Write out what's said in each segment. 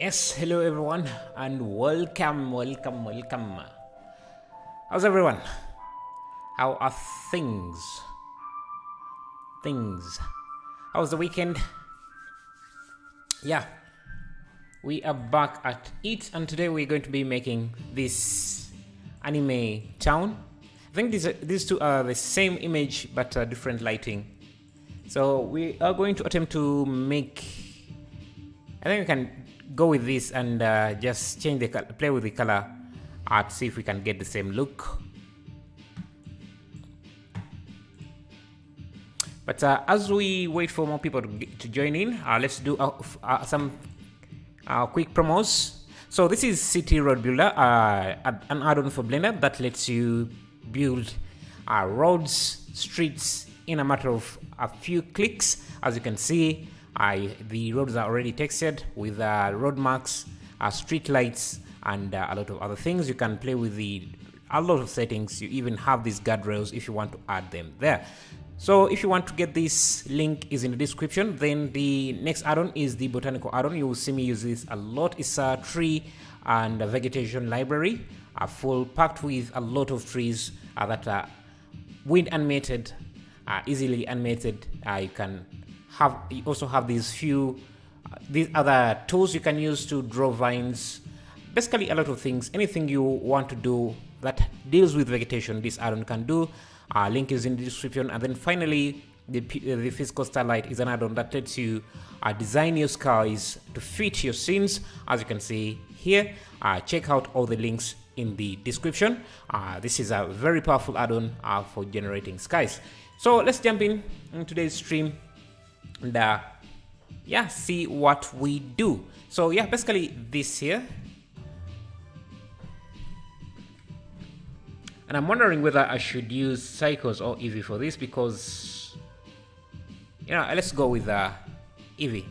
Yes, hello everyone, and welcome. How's everyone? How are things? How's the weekend? Yeah, we are back at it, and today we're going to be making this anime town. I think these two are the same image but different lighting. So we are going to attempt to make. I think we can go with this and just change the color, play with the color art, see if we can get the same look. But as we wait for more people to join in, let's do some quick promos. So this is City Road Builder, an add-on for Blender that lets you build roads, streets in a matter of a few clicks. As you can see, the roads are already textured with road marks, street lights, and a lot of other things. You can play with a lot of settings. You even have these guardrails if you want to add them there. So if you want to get this, link is in the description. Then the next add-on is the botanical add-on. You will see me use this a lot. It's a tree and a vegetation library, full packed with a lot of trees that are wind animated, easily animated. You also have these other tools you can use to draw vines. Basically a lot of things. Anything you want to do that deals with vegetation, this add-on can do. Link is in the description. And then finally, the physical starlight is an add-on that lets you design your skies to fit your scenes, as you can see here. Check out all the links in the description. This is a very powerful add-on for generating skies. So let's jump in today's stream and see what we do. So yeah, basically this here. And I'm wondering whether I should use Cycles or Eevee for this, because let's go with Eevee.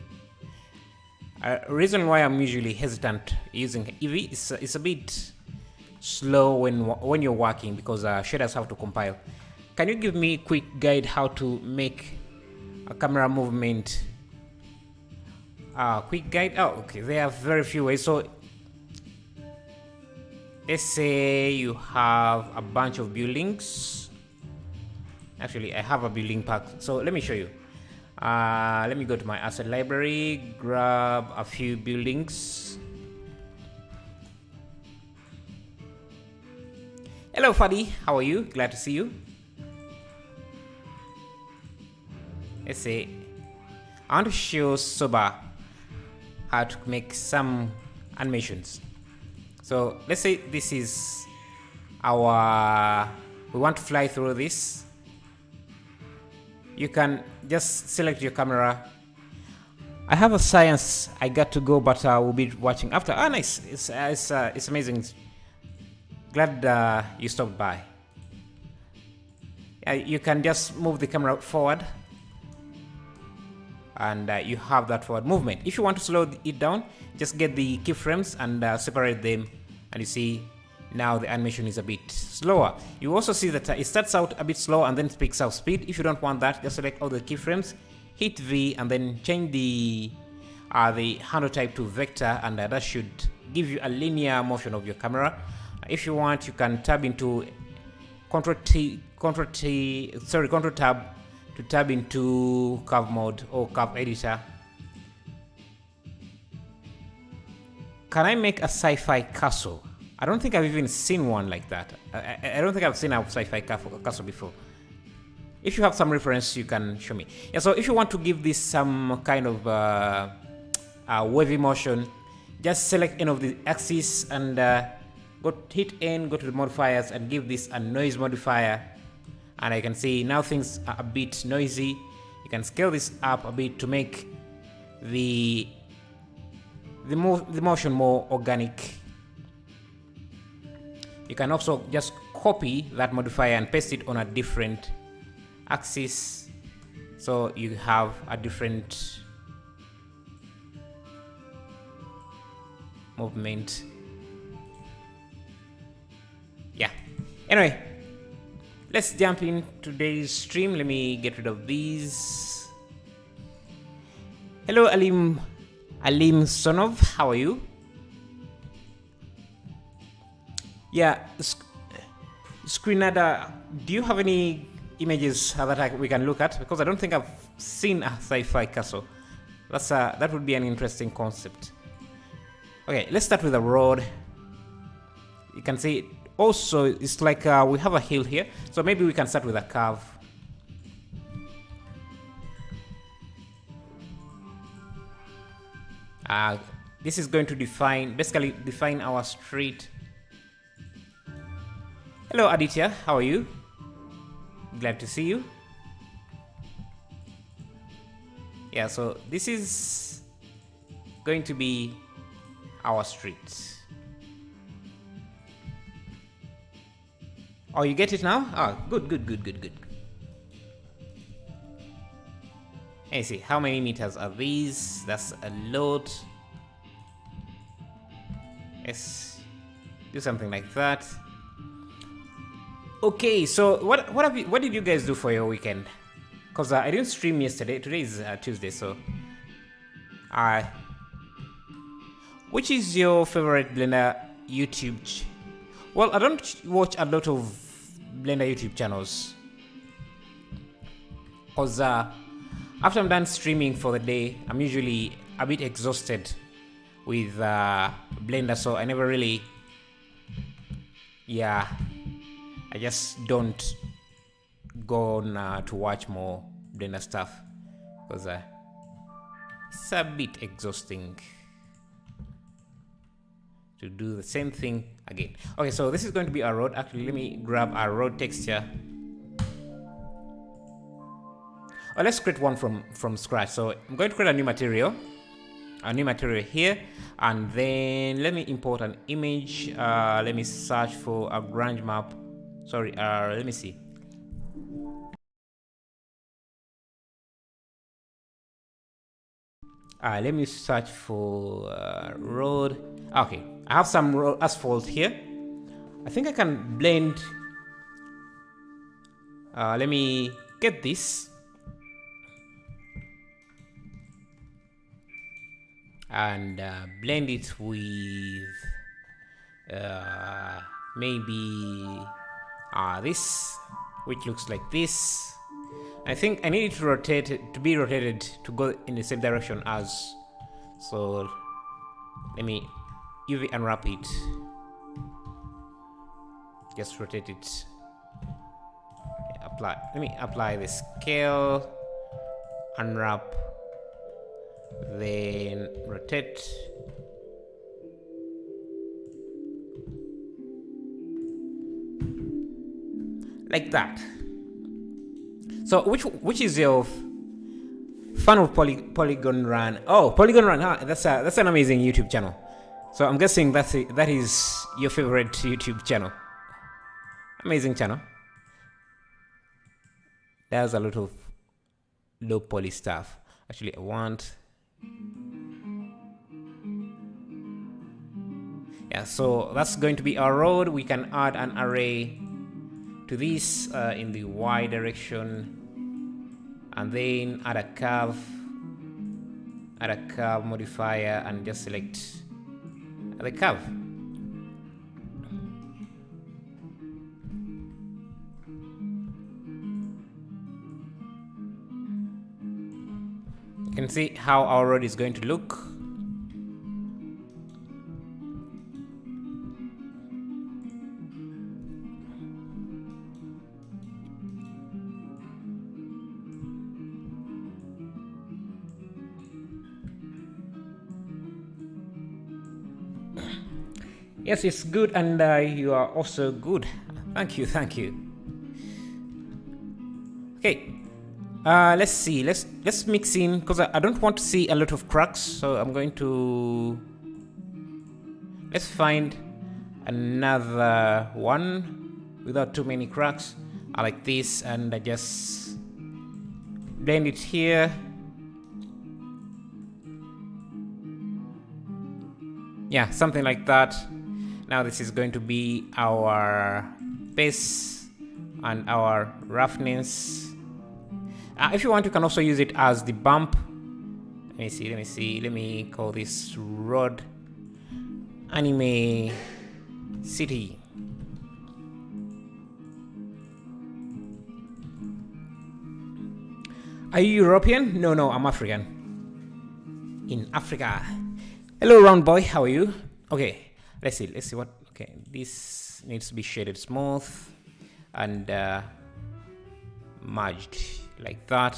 Reason why I'm usually hesitant using Eevee is it's a bit slow when you're working, because shaders have to compile. Can you give me a quick guide how to make a camera movement? Quick guide. Oh, okay. There are very few ways. So let's say you have a bunch of buildings. Actually, I have a building pack, so let me show you. Let me go to my asset library, grab a few buildings. Hello Fadi, how are you? Glad to see you. Let's say I want to show Soba how to make some animations. So let's say this is we want to fly through this. You can just select your camera. I have a science I got to go, but we'll be watching after. Nice. It's amazing. Glad you stopped by. You can just move the camera forward, and you have that forward movement. If you want to slow it down, just get the keyframes and separate them, and you see now the animation is a bit slower. You also see that it starts out a bit slow and then picks up speed. If you don't want that, just select all the keyframes, hit V, and then change the handle type to vector, and that should give you a linear motion of your camera. If you want, you can tab into Control tab to tab into curve mode or curve editor. Can I make a sci-fi castle? I don't think I've even seen one like that. I don't think I've seen a sci-fi castle before. If you have some reference, you can show me. Yeah, so if you want to give this some kind of wavy motion, just select any of the axes and hit N, go to the modifiers, and give this a noise modifier. And I can see now things are a bit noisy. You can scale this up a bit to make the motion more organic. You can also just copy that modifier and paste it on a different axis, so you have a different movement. Yeah. Anyway, let's jump in today's stream. Let me get rid of these. Hello, Alim Alim Sonov, how are you? Yeah, Screenada, do you have any images that we can look at? Because I don't think I've seen a sci-fi castle. That would be an interesting concept. Okay, let's start with the road. You can see also it's like we have a hill here, so maybe we can start with a curve. This is going to basically define our street. Hello Aditya, how are you? Glad to see you. Yeah, so this is going to be our street. Oh, you get it now? Oh, good. Let's see, how many meters are these? That's a lot. Let's do something like that. Okay, so what did you guys do for your weekend? Because I didn't stream yesterday. Today is Tuesday, so which is your favorite Blender YouTube? Well, I don't watch a lot of Blender YouTube channels, because after I'm done streaming for the day, I'm usually a bit exhausted with Blender, so I never really, I just don't go on to watch more Blender stuff, because it's a bit exhausting to do the same thing again. Okay, so this is going to be our road. Actually, let me grab our road texture. Oh, let's create one from scratch. So I'm going to create a new material here, and then let me import an image. Let me search for a grunge map. Sorry, let me see. Let me search for road. Okay, I have some road asphalt here. I think I can blend. Let me get this and blend it with maybe this, which looks like this. I think I need it to be rotated to go in the same direction as. So let me UV unwrap it. Just rotate it. Apply. Let me apply the scale. Unwrap. Then rotate. Like that. So which is your fan of Polygon Run? Oh, Polygon Run, huh? That's an amazing YouTube channel. So I'm guessing that is your favorite YouTube channel. Amazing channel. There's a lot of low poly stuff. Actually, I want. Yeah, so that's going to be our road. We can add an array to this in the Y direction, and then add a curve modifier, and just select the curve. You can see how our road is going to look. Yes, it's good, and you are also good. Thank you. Okay, let's see. Let's mix in, because I don't want to see a lot of cracks. So I'm going to let's find another one without too many cracks. I like this, and I just blend it here. Yeah, something like that. Now this is going to be our base and our roughness. If you want, you can also use it as the bump. Let me see. Let me call this road anime city. Are you European? No, no, I'm African. In Africa. Hello, round boy. How are you? Okay, let's see. Let's see what. Okay, this needs to be shaded smooth and merged like that.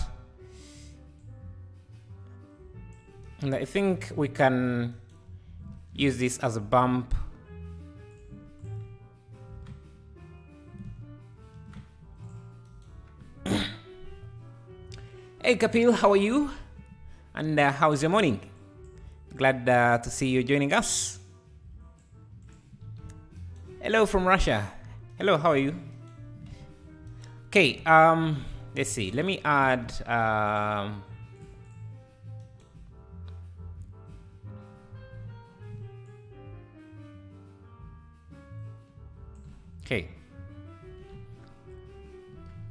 And I think we can use this as a bump. Hey Kapil, how are you? And how's your morning? Glad to see you joining us. Hello from Russia. Hello, how are you? Okay, let's see. Let me add okay.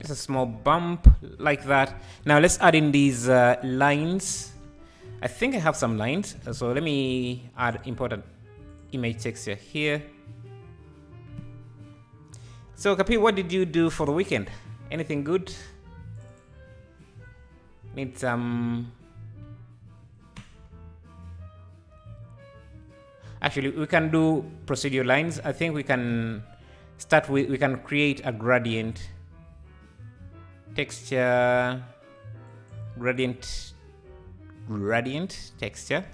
Just a small bump like that. Now let's add in these lines. I think I have some lines, so let me add important image texture here. So Kapi, what did you do for the weekend? Anything good? Need some... Actually, we can do procedural lines. I think we can start with, we can create a gradient. Texture, gradient texture.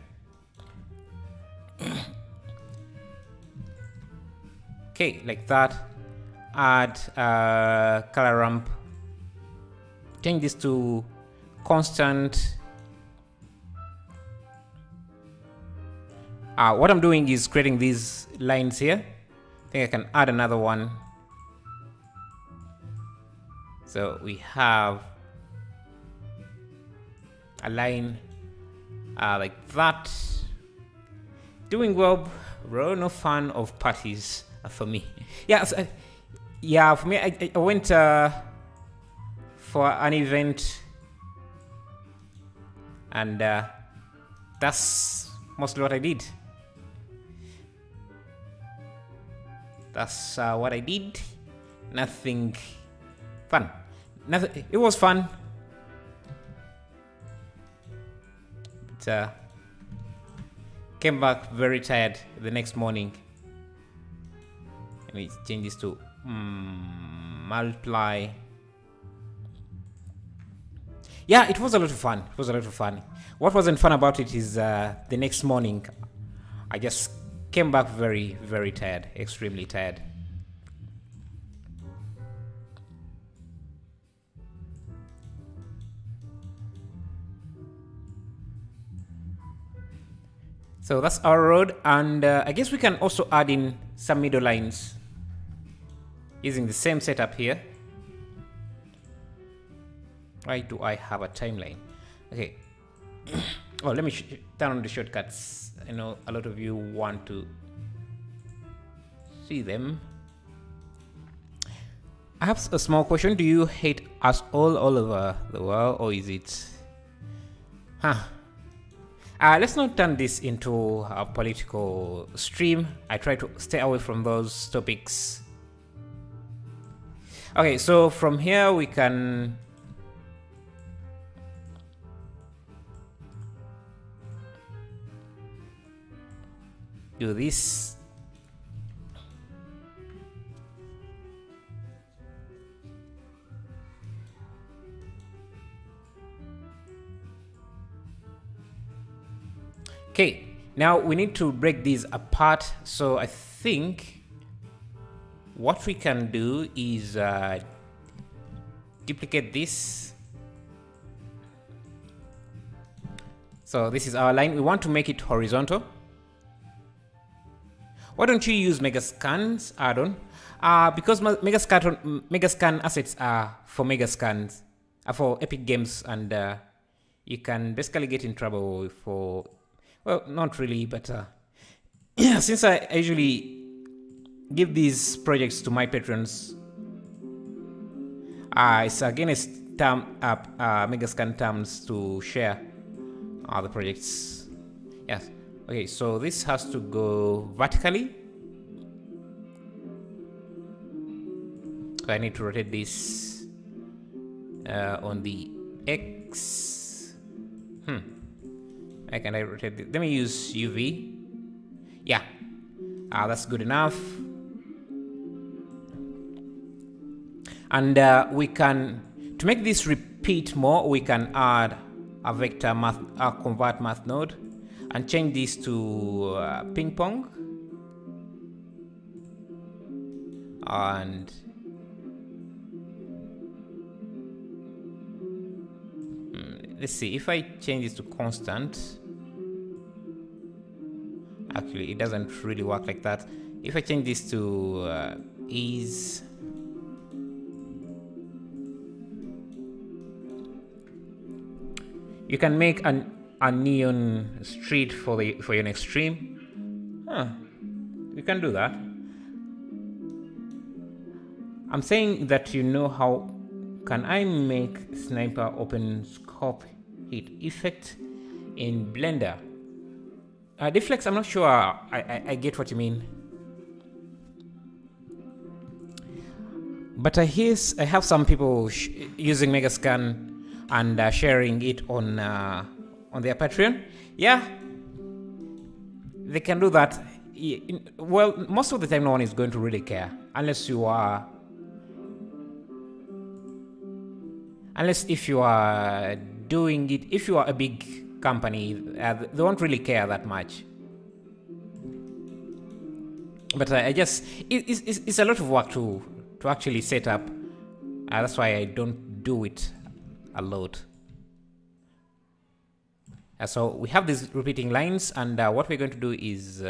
Okay, like that. Add color ramp. Change this to constant. What I'm doing is creating these lines here. I think I can add another one. So we have a line like that. Doing well, bro. No fan of parties for me. Yeah, so, yeah. For me, I went for an event, and that's mostly what I did. That's what I did. Nothing fun. Nothing. It was fun. But came back very tired the next morning. Let me change this to multiply. Yeah, it was a lot of fun. It was a lot of fun. What wasn't fun about it is the next morning, I just came back very, very tired, extremely tired. So that's our road, and I guess we can also add in some middle lines using the same setup here. Why do I have a timeline? Okay. Oh, let me turn on the shortcuts. I know a lot of you want to see them. I have a small question. Do you hate us all over the world, or is it... let's not turn this into a political stream. I try to stay away from those topics. Okay, so from here we can do this. Okay, now we need to break these apart. So I think what we can do is duplicate this. So this is our line. We want to make it horizontal. Why don't you use Megascan's add-on? Because Megascan assets are for Megascans, for Epic Games, and you can basically get in trouble for... Well, not really, but since I usually give these projects to my patrons, it's against Megascan terms to share. the projects. Yes. Okay, so this has to go vertically. So I need to rotate this on the X. How can I rotate this? Let me use UV. Yeah, that's good enough. And we can, to make this repeat more, we can add a vector math, convert math node, and change this to ping pong. And let's see, if I change this to constant, actually it doesn't really work like that. If I change this to ease, you can make a neon street for your next stream. You can do that. I'm saying that you know how can I make sniper open scope hit effect in Blender. Deflex, I'm not sure I get what you mean. But I have some people using Megascan and sharing it on their Patreon. Yeah, they can do that. Well, most of the time no one is going to really care, unless if you are doing it, if you are a big company, they won't really care that much. But it's a lot of work to actually set up. That's why I don't do it a lot. So we have these repeating lines, and what we're going to do is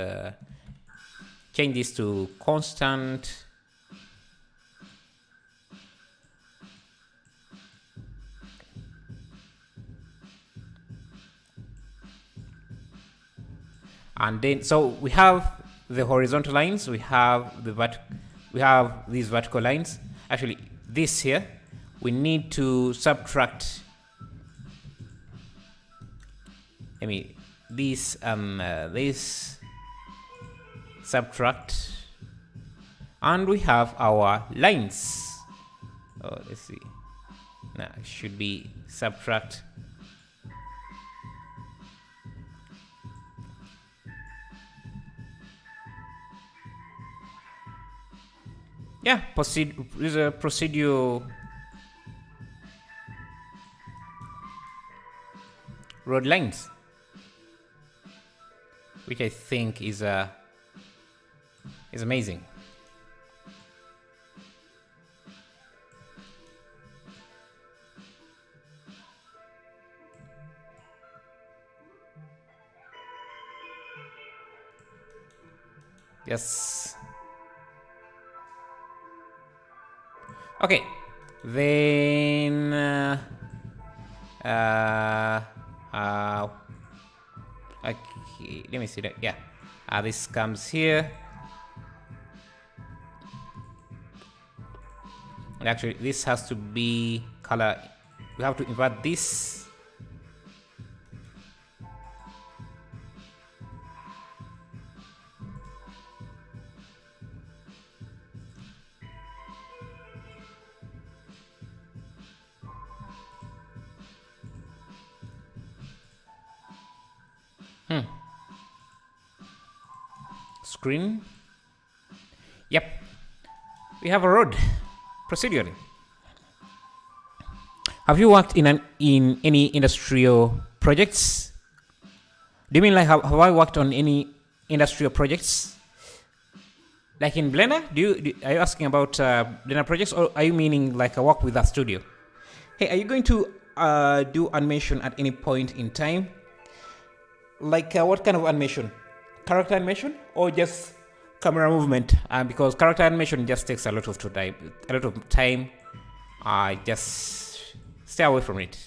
change this to constant. And then, so we have the horizontal lines, we have these vertical lines. Actually, this here, we need to subtract. This this subtract, and we have our lines. Oh, let's see. Now it should be subtract. Yeah, is a procedural road lines, which I think is amazing. Yes. Okay, then okay, let me see that. Yeah, this comes here, and actually this has to be color. We have to invert this. Screen. Yep, we have a road. Procedurally. Have you worked in any industrial projects? Do you mean like have I worked on any industrial projects? Like in Blender? Are you asking about Blender projects, or are you meaning like I work with a studio? Hey, are you going to do animation at any point in time? Like what kind of animation? Character animation or just camera movement? Because character animation just takes a lot of time. Just stay away from it.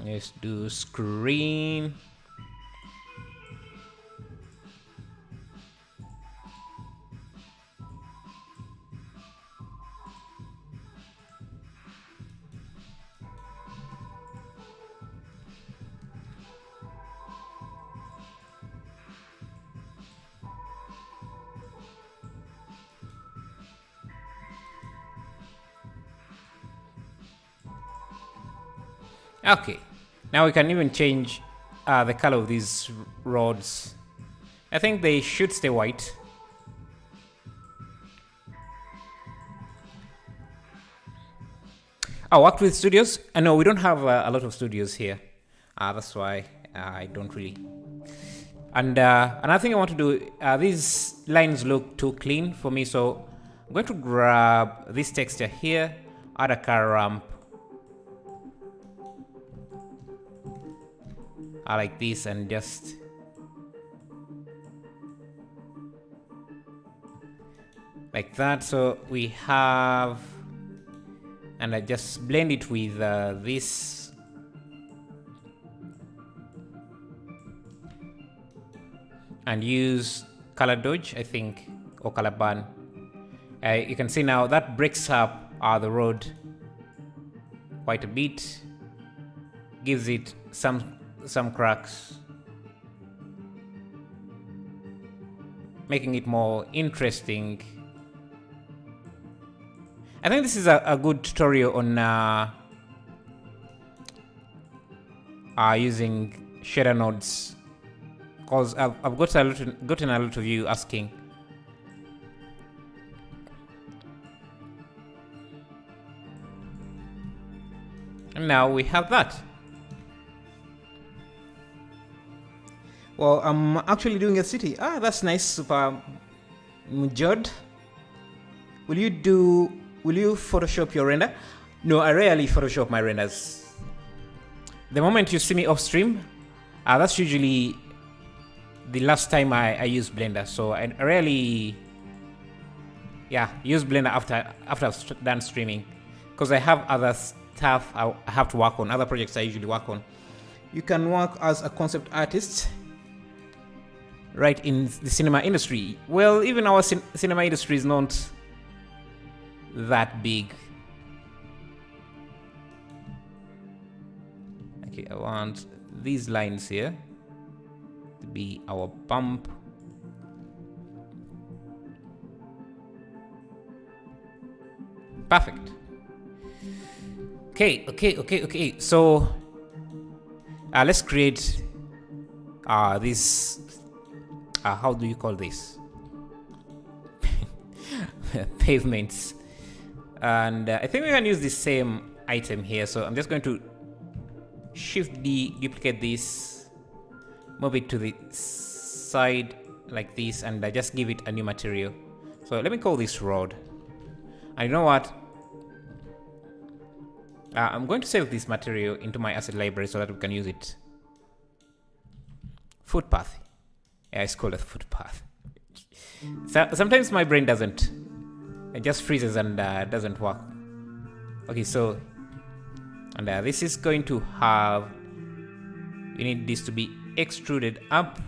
Let's do screen. Okay, now we can even change the color of these rods. I think they should stay white. Oh, worked with studios? No, we don't have a lot of studios here. That's why I don't really. And another thing I want to do, these lines look too clean for me, so I'm going to grab this texture here, add a car ramp. I like this and just like that. So we have, and I just blend it with this. And use color dodge, I think, or color burn. You can see now that breaks up the road quite a bit, gives it some cracks, making it more interesting. I think this is a good tutorial on using shader nodes, because I've gotten a lot of you asking. And now we have that. Well, I'm actually doing a city. That's nice, Super Mujod. Will you Photoshop your render? No, I rarely Photoshop my renders. The moment you see me off stream, that's usually the last time I use Blender. So I rarely, use Blender after I've done streaming, because I have other stuff I have to work on, other projects I usually work on. You can work as a concept artist right in the cinema industry. Well, even our cinema industry is not that big. Okay, I want these lines here to be our bump. Perfect. Okay. So let's create this. How do you call this? Pavements. And I think we can use the same item here. So I'm just going to Shift D, duplicate this, move it to the side like this, and I just give it a new material. So let me call this rod. And you know what? I'm going to save this material into my asset library so that we can use it. Footpath. Yeah, it's called a footpath. So sometimes my brain doesn't. It just freezes and doesn't work. Okay, so and this is going to have, you need this to be extruded up.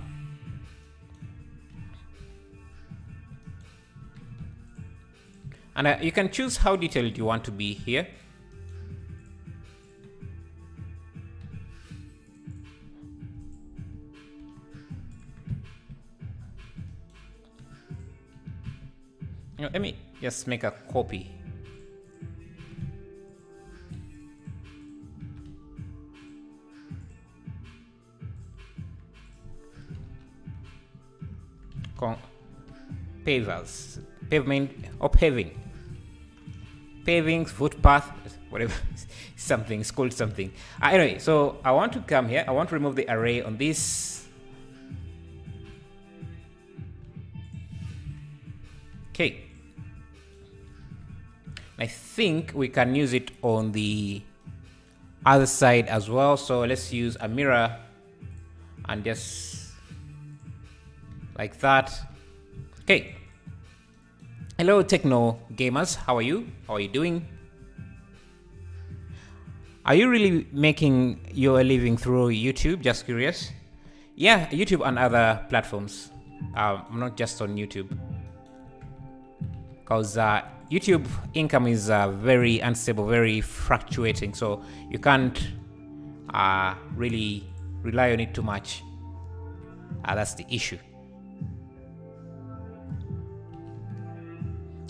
And you can choose how detailed you want to be here. Let me just make a copy. Pavers, pavement or paving. Paving, footpath, whatever, something, it's called something. Anyway, so I want to come here. I want to remove the array on this. Okay. I think we can use it on the other side as well. So let's use a mirror and just like that. Okay. Hello, techno gamers. How are you? How are you doing? Are you really making your living through YouTube? Just curious. Yeah, YouTube and other platforms. Not just on YouTube. Because YouTube income is very unstable, very fluctuating. So you can't really rely on it too much. That's the issue.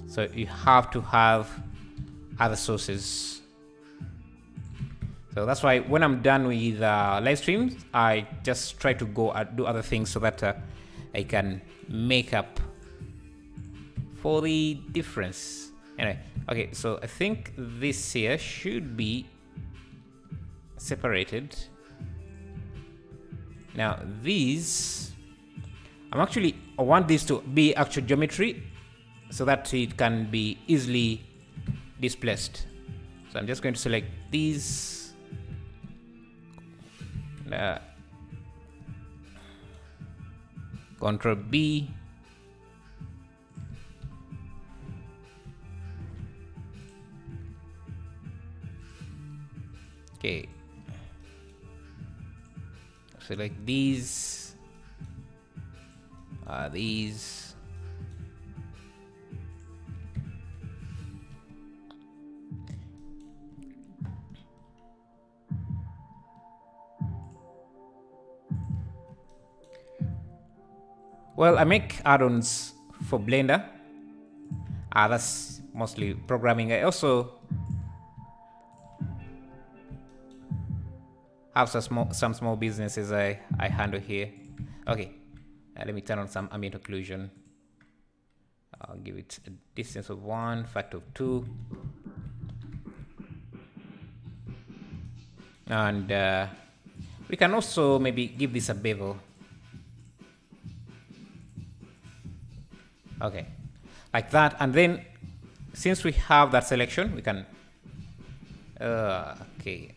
So you have to have other sources. So that's why when I'm done with live streams, I just try to go and do other things so that I can make up for the difference. Anyway, okay, so I think this here should be separated. Now these, I want this to be actual geometry so that it can be easily displaced. So I'm just going to select these. Control B. Okay. Select these. These. Well, I make add-ons for Blender. That's mostly programming. I also have some small businesses I handle here. Okay, let me turn on some ambient occlusion. I'll give it a distance of 1, factor of 2. And we can also maybe give this a bevel. Okay, like that. And then since we have that selection, we can okay,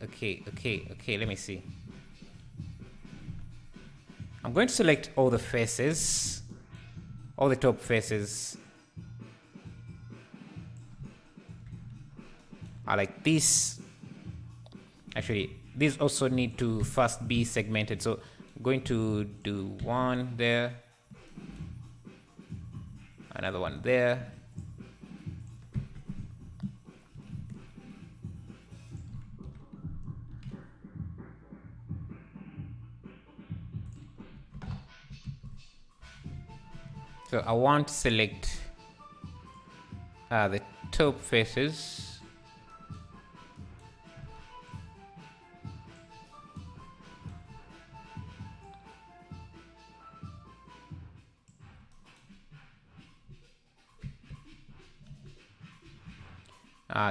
let me see. I'm going to select all the faces, all the top faces. I like this. Actually, these also need to first be segmented. So I'm going to do one there, another one there. So I want to select the top faces.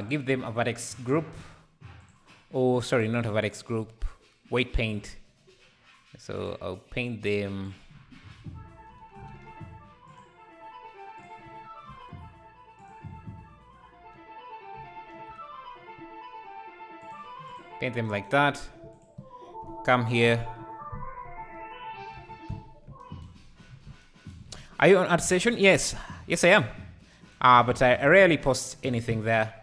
Give them a vertex group. Oh, sorry, not a vertex group. Weight paint. So I'll paint them. Paint them like that. Come here. Are you on Art Station? Yes. Yes, I am. But I rarely post anything there.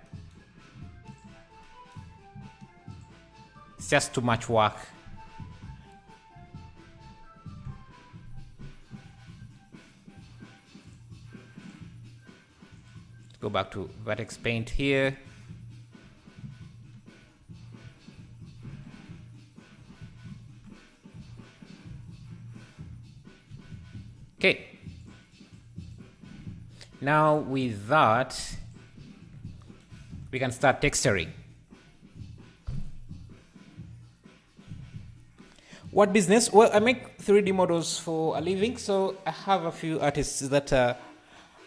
It's just too much work. Let's go back to vertex paint here. Okay. Now with that, we can start texturing. What business? Well, I make 3D models for a living, so I have a few artists that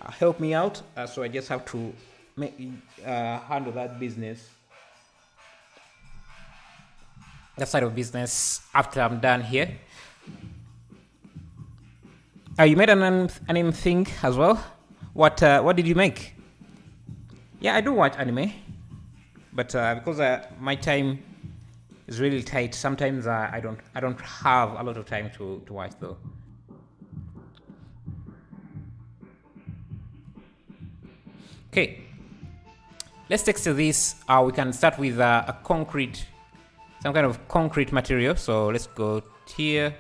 help me out. So I just have to handle that business, that side of business after I'm done here. You made an anime thing as well. What did you make? Yeah, I do watch anime, but because my time is really tight, sometimes I don't have a lot of time to watch though. Okay, let's texture this. We can start with a concrete, some kind of concrete material. So let's go here.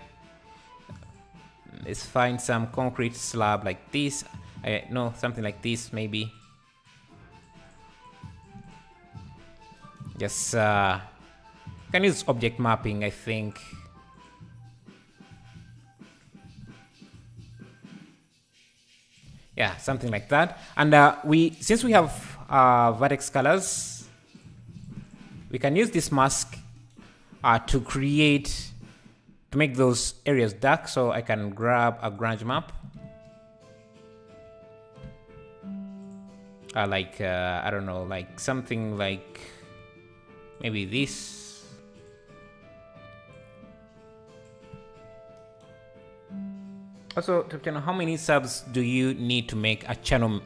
Let's find some concrete slab like this. No, something like this maybe. Just can use object mapping, I think. Yeah, something like that. And since we have vertex colors, we can use this mask to make those areas dark. So I can grab a grunge map, like I don't know, like something like maybe this. Also, how many subs do you need to make a channel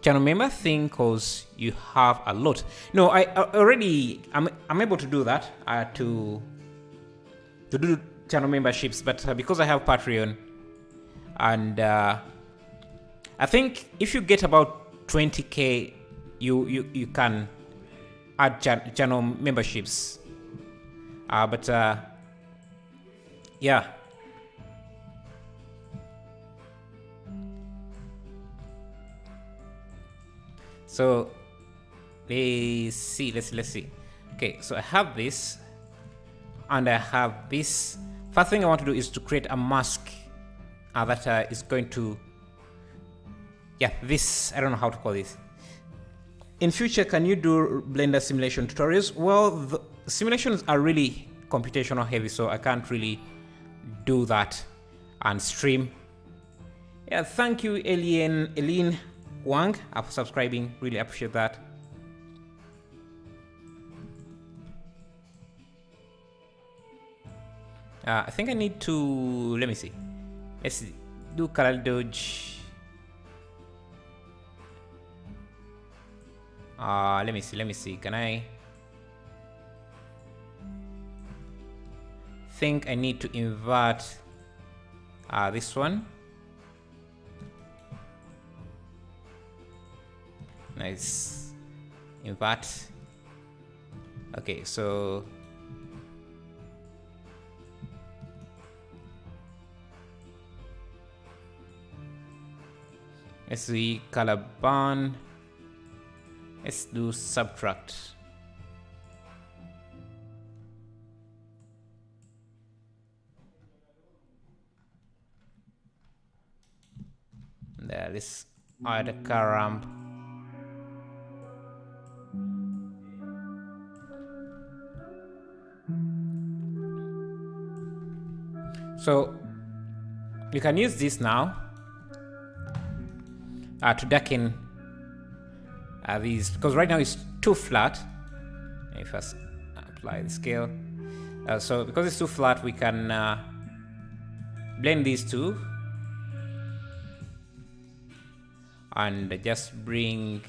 member thing? Cause you have a lot. No, I'm able to do that to do channel memberships, but because I have Patreon, and I think if you get about 20k, you can add channel memberships. But yeah. So let's see. Okay, so I have this, and I have this. First thing I want to do is to create a mask that is going to, this, I don't know how to call this. In future, can you do Blender simulation tutorials? Well, the simulations are really computational heavy, so I can't really do that and stream. Yeah, thank you, Eileen Wang, for subscribing. Really appreciate that. I think I need to, let me see. Let's do color dodge. Let me see. Can I? Think I need to invert this one. Nice. Invert. Okay, so let's see color burn. Let's do subtract. There, let's add a car ramp. So you can use this now to darken these, because right now it's too flat. Let me first apply the scale. So because it's too flat, we can blend these two and just bring,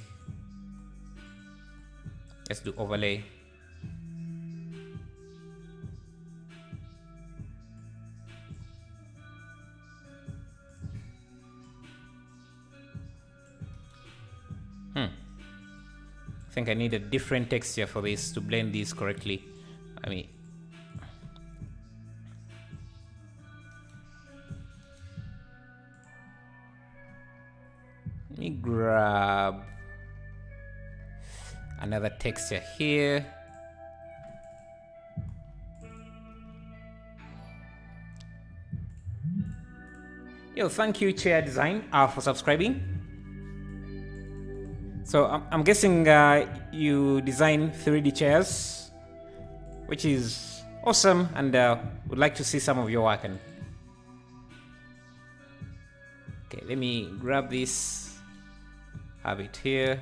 let's do overlay. I think I need a different texture for this to blend these correctly. I mean, let me grab another texture here. Yo, thank you, Chair Design, for subscribing. So I'm guessing you design 3D chairs, which is awesome, and would like to see some of your work. And okay, let me grab this, have it here.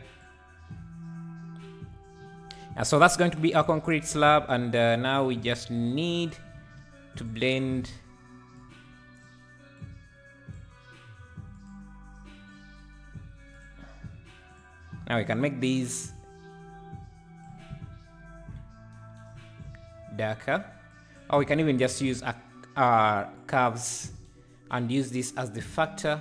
And so that's going to be our concrete slab, and now we just need to blend. Now we can make these darker, or we can even just use curves and use this as the factor.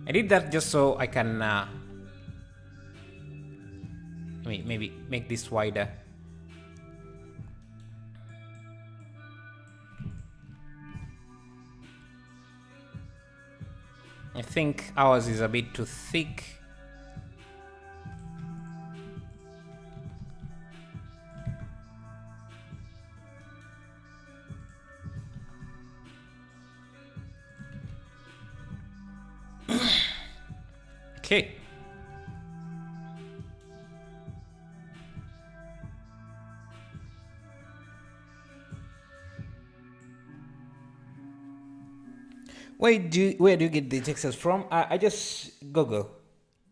I did that just so I can maybe make this wider. I think ours is a bit too thick. Okay. Where do you get the textures from? I just Google.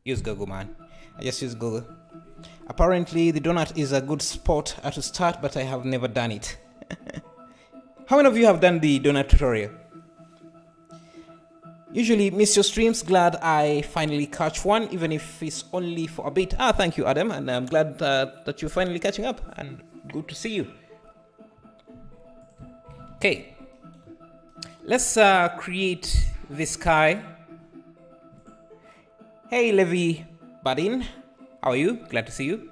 Use Google, man. I just use Google. Apparently, the donut is a good spot to start, but I have never done it. How many of you have done the donut tutorial? Usually miss your streams. Glad I finally catch one, even if it's only for a bit. Thank you, Adam, and I'm glad that you're finally catching up, and good to see you. Okay, let's create the sky. Hey, Levi Badin, how are you? Glad to see you.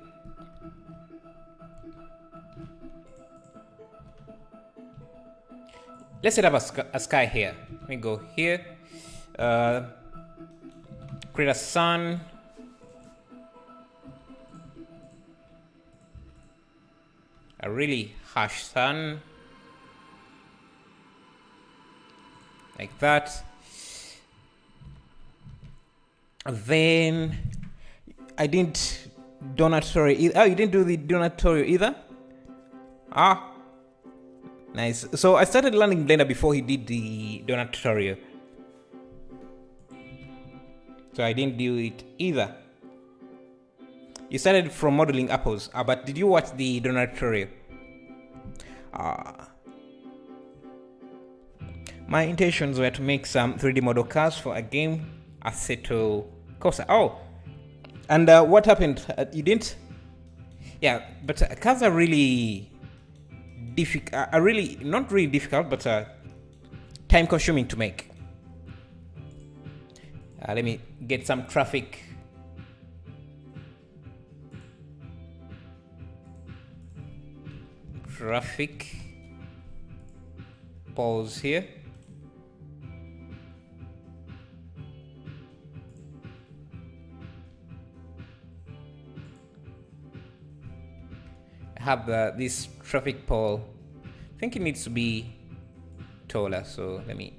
Let's set up a sky here. Let me go here. Create a sun. A really harsh sun. Like that. Then I didn't donut tutorial either. Oh, you didn't do the donut tutorial either? Nice. So I started learning Blender before he did the donut tutorial. So I didn't do it either. You started from modeling apples, but did you watch the donut tutorial? My intentions were to make some 3D model cars for a game, Assetto Corsa. Oh, and what happened? You didn't? Yeah, but cars are really difficult. Not really difficult, but time-consuming to make. Let me get some traffic. Pause here. I have this traffic pole. I think it needs to be taller, so let me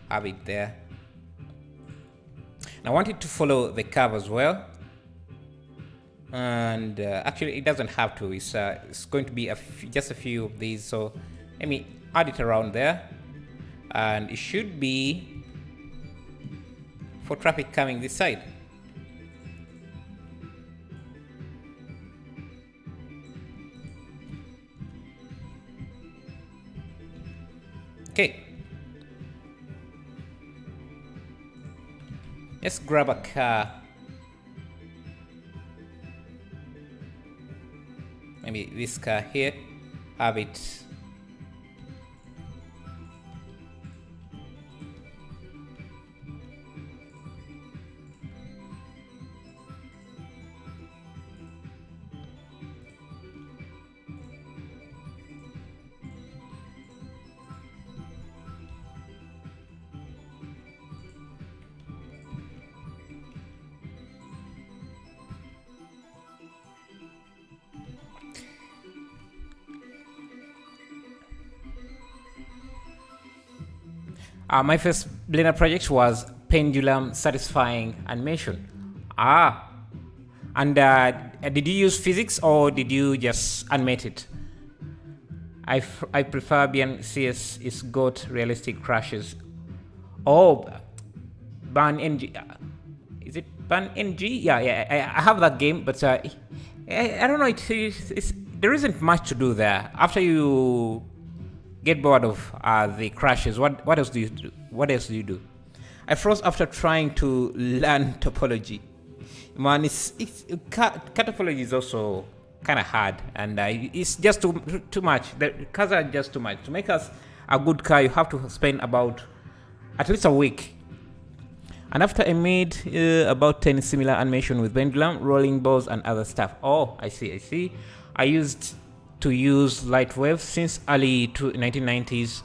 have it there. And I want it to follow the curve as well. And actually, it doesn't have to. It's going to be just a few of these. So let me add it around there, and it should be for traffic coming this side. Okay. Let's grab a car. Maybe this car here. Have it. My first Blender project was pendulum satisfying animation. And did you use physics or did you just animate it? I prefer BNCS. It's got realistic crashes. Oh, Ban NG. Is it Ban NG? Yeah, I have that game, but I don't know. There isn't much to do there. After you get bored of the crashes, what else do you do? I froze after trying to learn topology. Man, car topology is also kind of hard, and it's just too much. The cars are just too much. To make us a good car, you have to spend about at least a week. And after I made about 10 similar animation with pendulum, rolling balls, and other stuff. Oh, I see. I used to use light waves since early 1990s.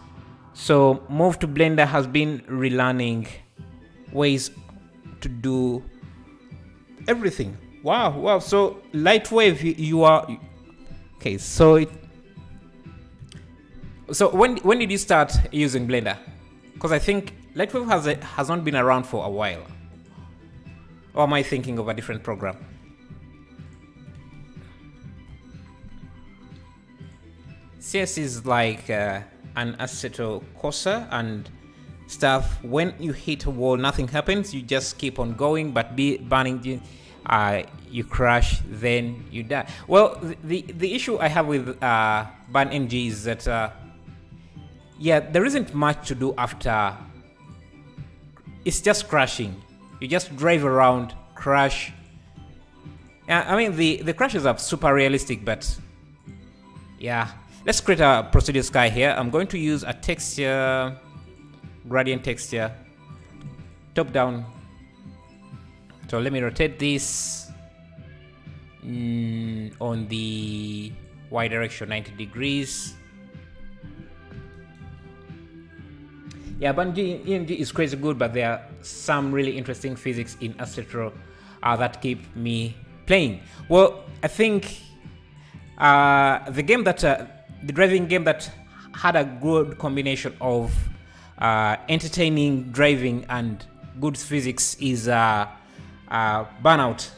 So move to Blender has been relearning ways to do everything. Wow. So light wave, you are okay. So when did you start using Blender? Because I think light wave has not been around for a while. Or am I thinking of a different program? CS is like an assetto corsa and stuff. When you hit a wall, nothing happens. You just keep on going, but burning, you crash, then you die. Well, the issue I have with Burn NG is that yeah, there isn't much to do after. It's just crashing. You just drive around, crash. I mean, the crashes are super realistic, but yeah. Let's create a procedural sky here. I'm going to use a texture, gradient texture, top down. So let me rotate this on the Y direction, 90 degrees. Yeah, Bungie EMG is crazy good, but there are some really interesting physics in Procedural that keep me playing. Well, I think the game that the driving game that had a good combination of entertaining driving and good physics is Burnout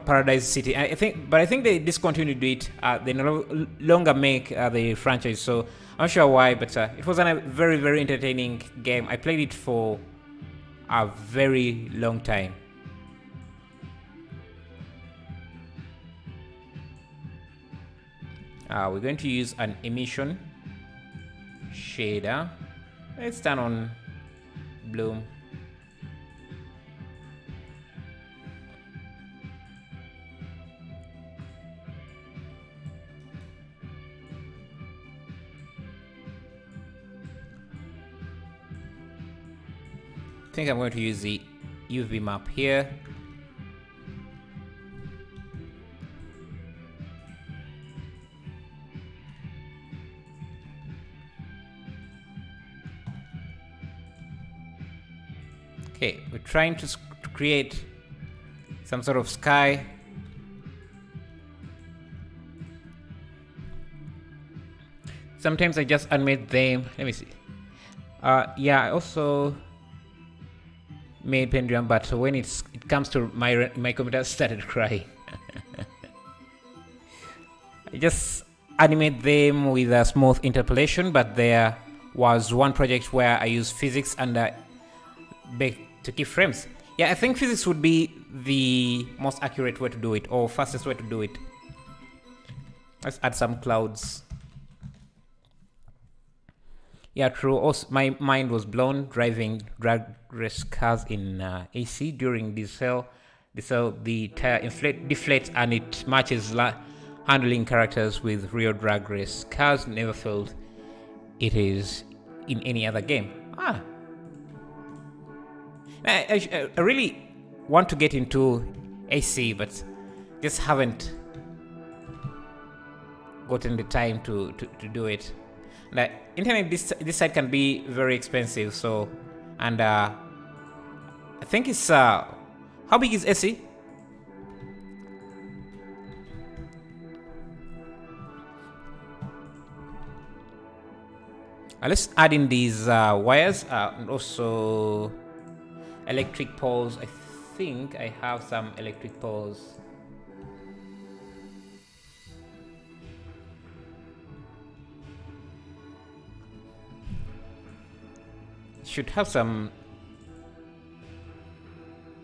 Paradise City. I think they discontinued it. They no longer make the franchise, so I'm not sure why. But it was a very, very entertaining game. I played it for a very long time. We're going to use an emission shader. Let's turn on bloom. I think I'm going to use the UV map here. Okay, we're trying to create some sort of sky. Sometimes I just animate them. Let me see. Yeah, I also made pendulum, but when it comes to my computer started crying. I just animate them with a smooth interpolation, but there was one project where I used physics and to keep frames. Yeah, I think physics would be the most accurate way to do it, or fastest way to do it. Let's add some clouds. Yeah, true. Also, my mind was blown driving drag race cars in AC during this cell. The tire deflates, and it matches handling characters with real drag race cars. Never felt it is in any other game. I really want to get into AC, but just haven't gotten the time to do it. The internet this side can be very expensive, so and I think it's how big is AC? Let's add in these wires and also electric poles. I think I have some electric poles. Should have some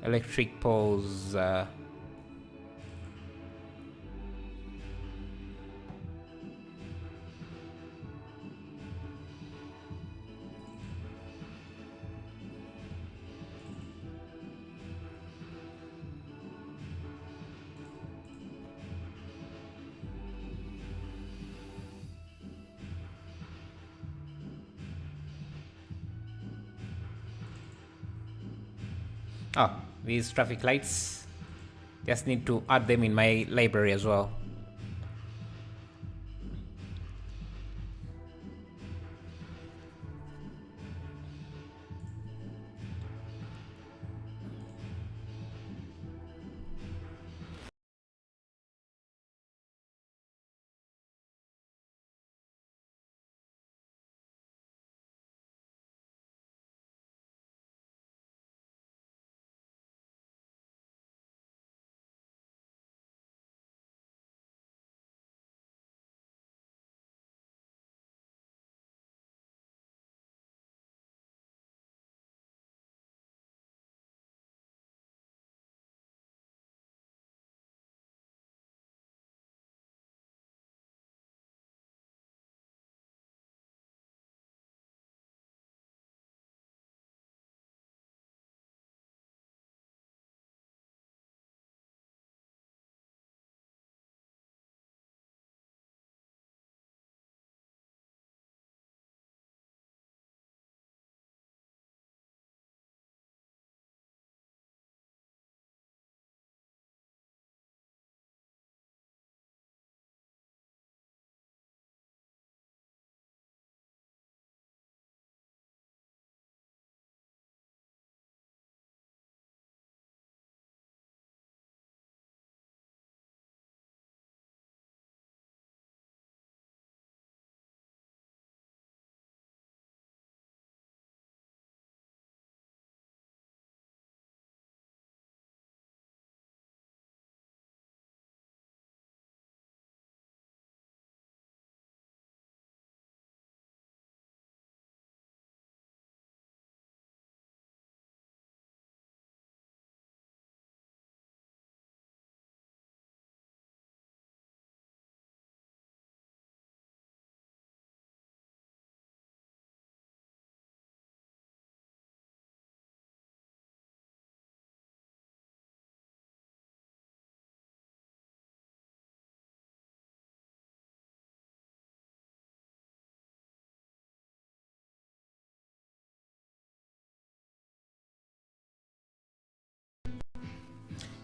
electric poles. These traffic lights. Just need to add them in my library as well.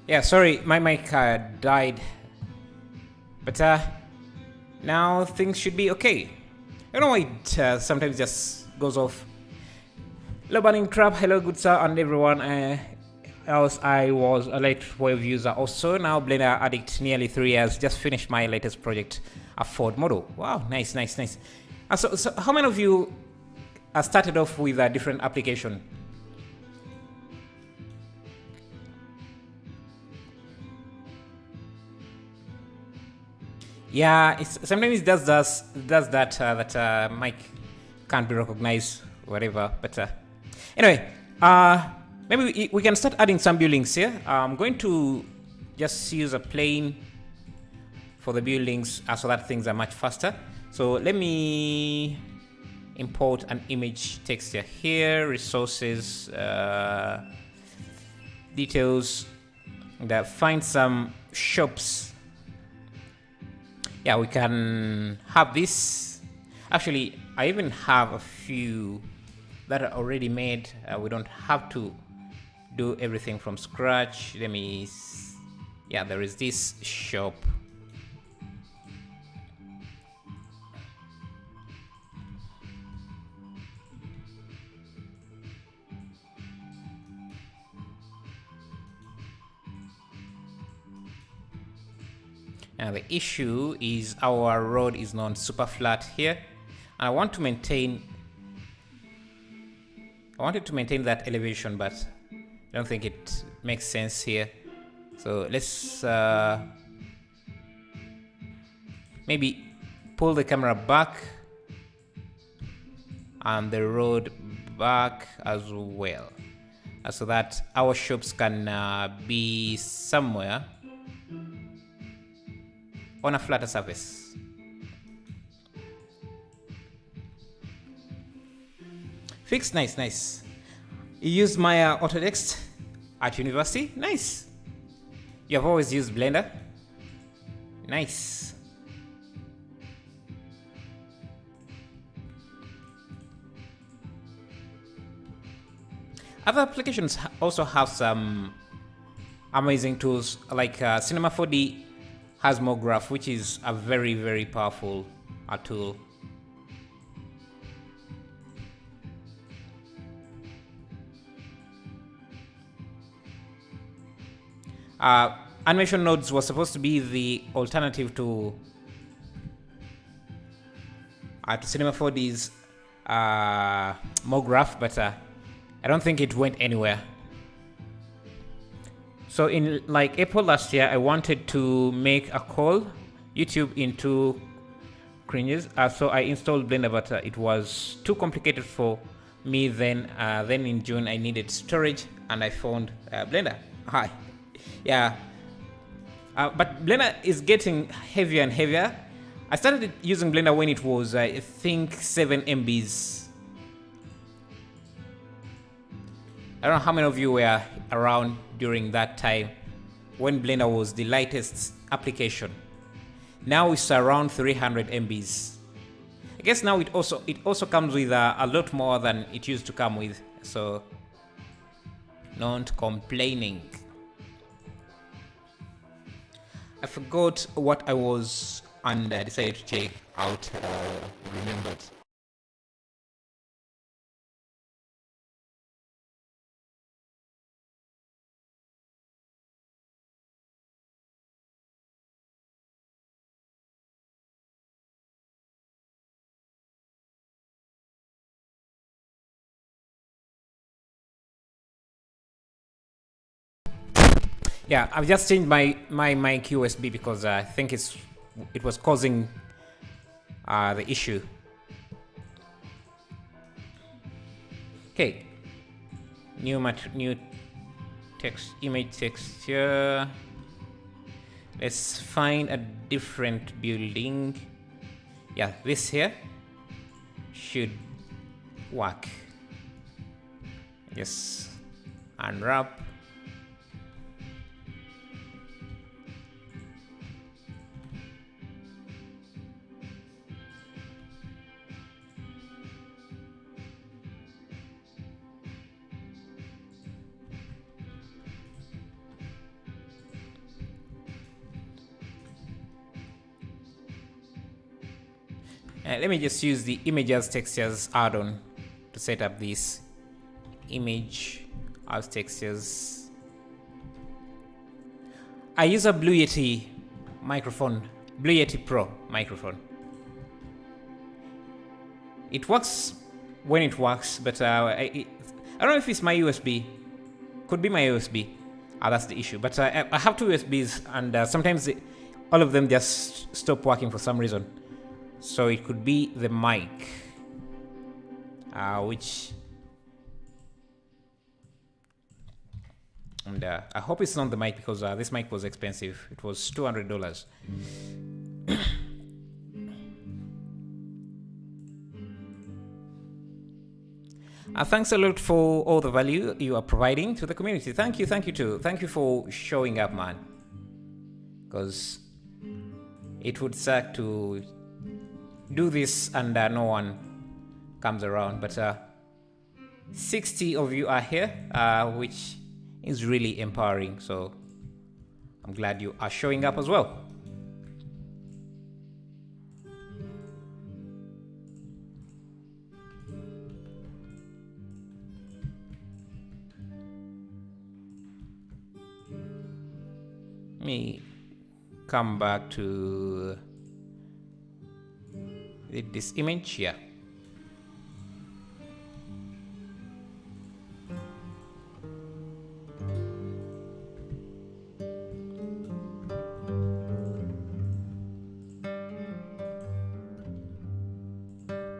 Yeah, sorry, my mic died, but now things should be okay. I don't know why it sometimes just goes off. Hello, Burning Trap. Hello, good sir, and everyone else. I was a late wave user also. Now Blender addict, nearly 3 years. Just finished my latest project, a Ford model. Wow, nice, nice, nice. So how many of you started off with a different application? Yeah, sometimes it does that mic can't be recognized, whatever. But anyway, maybe we can start adding some buildings here. I'm going to just use a plane for the buildings so that things are much faster. So let me import an image texture here, resources, details, and find some shops. Yeah, we can have this. Actually, I even have a few that are already made. We don't have to do everything from scratch. Let me, yeah, there is this shop. Now the issue is our road is not super flat here. I want to maintain, I wanted to maintain that elevation, but I don't think it makes sense here. So let's maybe pull the camera back and the road back as well, so that our shops can be somewhere on a flatter surface. Fixed, nice, nice. You used my Autodesk at university, nice. You have always used Blender, nice. Other applications also have some amazing tools, like Cinema 4D has more graph, which is a very, very powerful tool. Animation nodes was supposed to be the alternative to Cinema 4D's more graph, but I don't think it went anywhere. So in like April last year, I wanted to make a call YouTube into cringes. So I installed Blender, but it was too complicated for me then. Then in June, I needed storage, and I found Blender. Hi, yeah. But Blender is getting heavier and heavier. I started using Blender when it was, I think, 7 MBs. I don't know how many of you were around during that time when Blender was the lightest application. Now it's around 300 MBs. I guess now it also comes with a lot more than it used to come with, so not complaining. I forgot what I was and I decided to check out. Remembered. Yeah, I've just changed my mic USB because I think it was causing the issue. Okay, new text image texture. Let's find a different building. Yeah, this here should work. Yes, unwrap. Let me just use the images textures add-on to set up this image as textures. I use a Blue Yeti microphone, Blue Yeti Pro microphone. It works when it works, but I don't know if it's my USB. Could be my USB. That's the issue. But I have two USBs, and sometimes all of them just stop working for some reason. So it could be the mic, which, and I hope it's not the mic, because this mic was expensive. It was $200. Thanks a lot for all the value you are providing to the community. Thank you too. Thank you for showing up, man. Because it would suck to do this and no one comes around. But 60 of you are here, which is really empowering. So I'm glad you are showing up as well. Let me come back to this image here.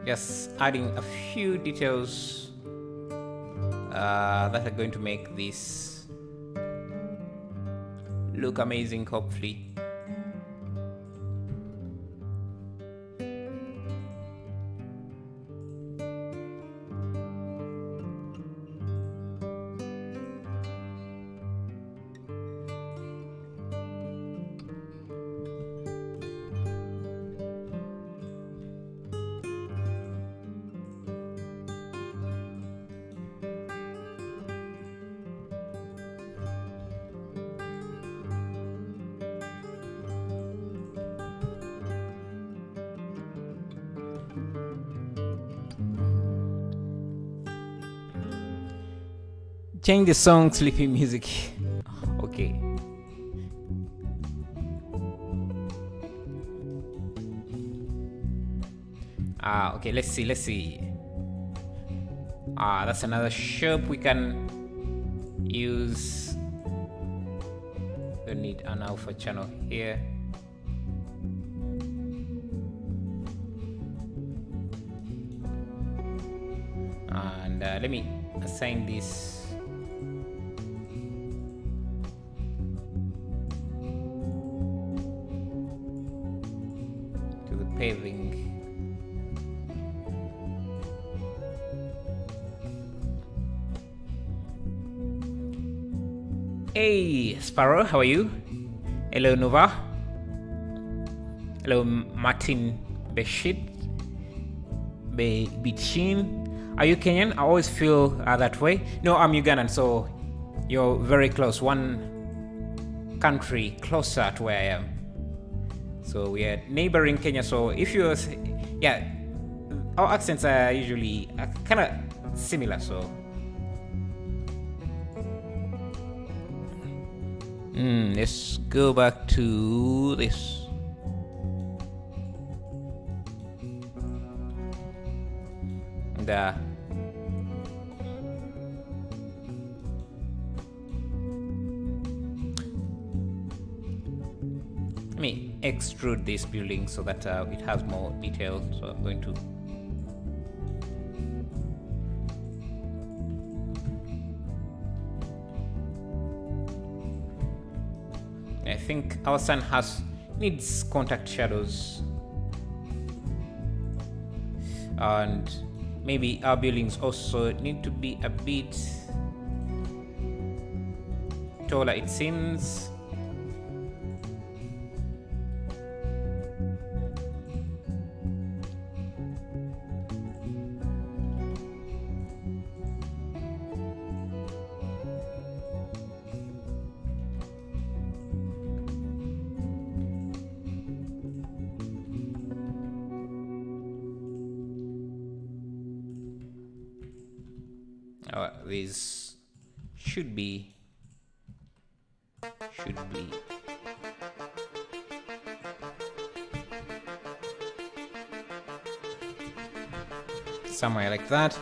Just adding a few details that are going to make this look amazing, hopefully. Change the song, sleepy music. Okay. Okay, let's see. That's another shop we can use. Don't need an alpha channel here. And let me assign this paving. Hey Sparrow, how are you? Hello Nova. Hello Martin Beshit Bichin. Are you Kenyan? I always feel that way. No, I'm Ugandan, so you're very close. One country closer to where I am. So we are neighboring Kenya. So if you're, yeah, our accents are usually kind of similar. So let's go back to this. And let me extrude this building so that it has more detail. So I'm going to I think our sun needs contact shadows, and maybe our buildings also need to be a bit taller, it seems. this should be somewhere like that.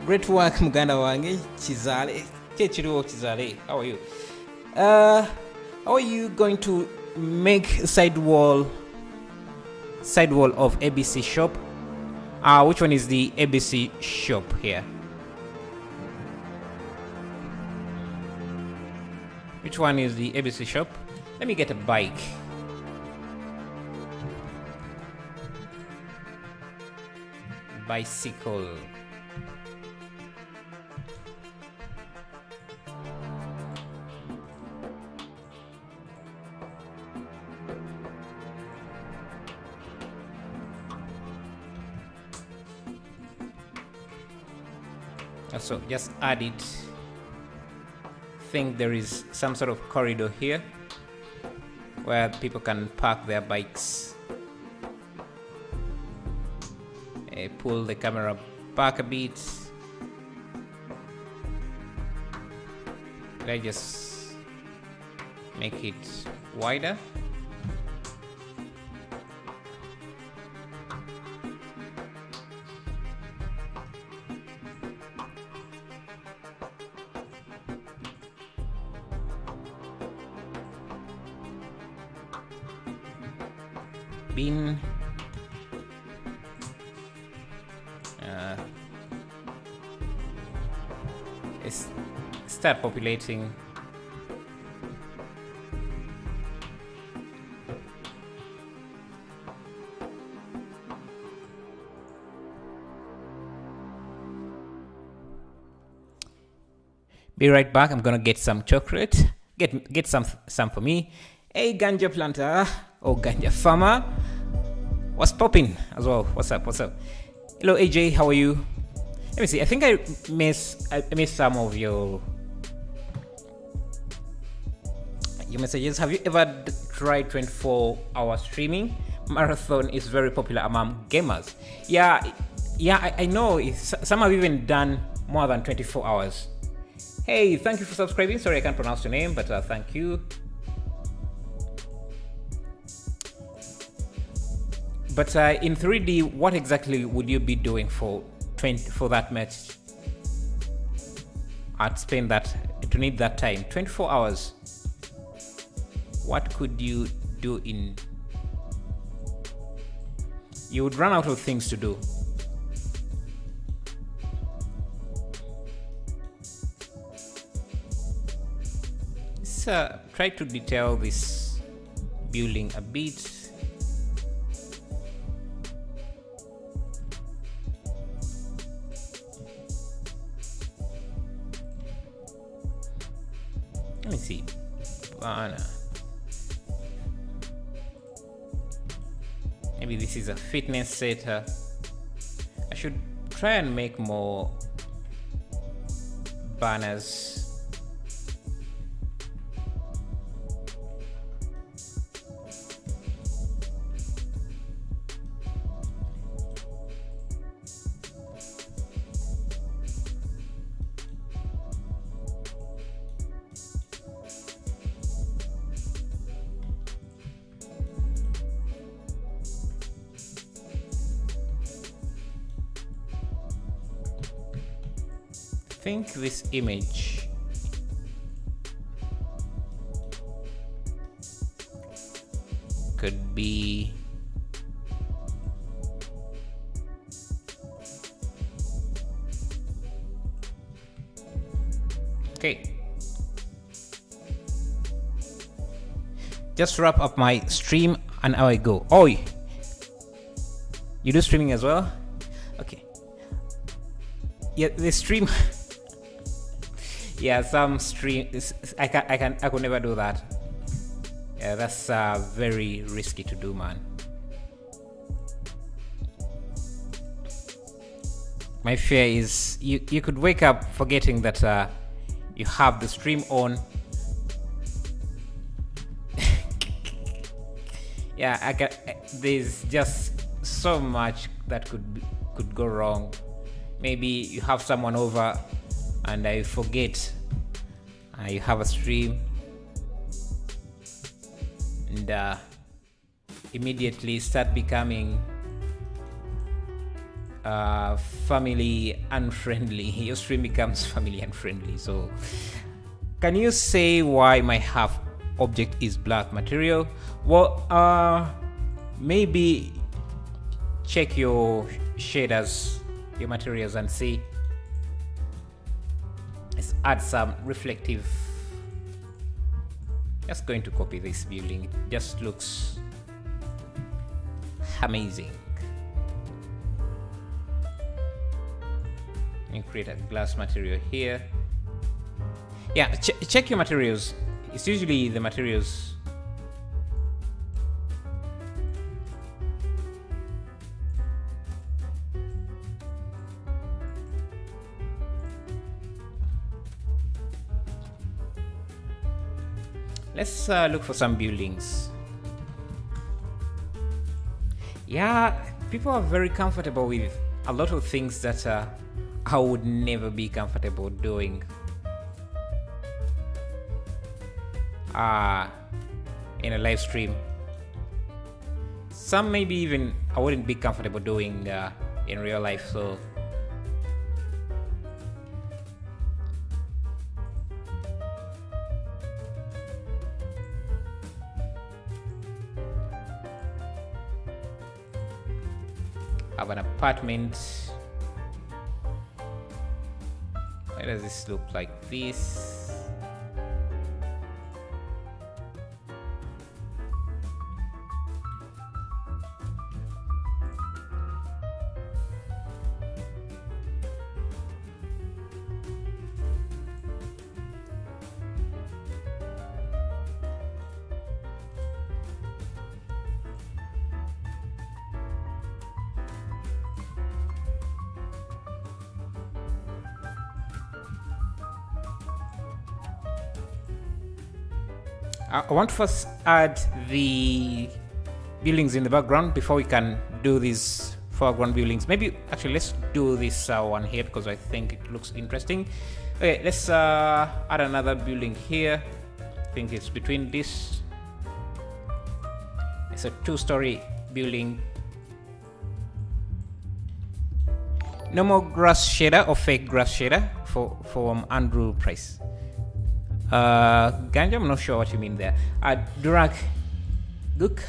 Great work, muganda wange Chizale. Chizale, how are you? How are you going to make sidewall of ABC shop? Which one is the ABC shop here? Which one is the ABC shop? Let me get a bike. Bicycle. So just add it. Think there is some sort of corridor here where people can park their bikes. Pull the camera back a bit. Let I just make it wider. Bin. Start populating. Be right back. I'm gonna get some chocolate. Get some for me. Hey, ganja planter or ganja farmer, what's popping as well? What's up? Hello, AJ. How are you? Let me see. I think I missed some of your messages. Have you ever tried 24-hour streaming? Marathon is very popular among gamers. Yeah, I know. Some have even done more than 24 hours. Hey, thank you for subscribing. Sorry, I can't pronounce your name, but thank you. But in 3D, what exactly would you be doing for that match? I'd spend to need that time. 24 hours. What could you do in... You would run out of things to do. Let's try to detail this building a bit. Let me see. Banner. Maybe this is a fitness center. I should try and make more banners. I think this image could be okay. Just wrap up my stream and now I go. Oh, you do streaming as well? Okay. Yeah, the stream. Yeah, some stream. I could never do that. Yeah, that's very risky to do, man. My fear is you could wake up forgetting that you have the stream on. Yeah, there's just so much that could go wrong maybe you have someone over and I forget you have a stream, and immediately start becoming family unfriendly. Your stream becomes family unfriendly. So can you say why my half object is black material? Well, maybe check your shaders, your materials, and see. Let's add some reflective. Just going to copy this building. It just looks amazing. And create a glass material here. Yeah, check your materials. It's usually the materials. Let's look for some buildings. Yeah, people are very comfortable with a lot of things that I would never be comfortable doing. In a live stream. Some maybe even I wouldn't be comfortable doing in real life. So I have an apartment. Why does this look like this? I want to first add the buildings in the background before we can do these foreground buildings. Maybe actually let's do this one here because I think it looks interesting. Okay, let's add another building here. I think it's between this. It's a 2-story building. No more grass shader or fake grass shader for Andrew Price. Ganja, I'm not sure what you mean there. Durak Guk,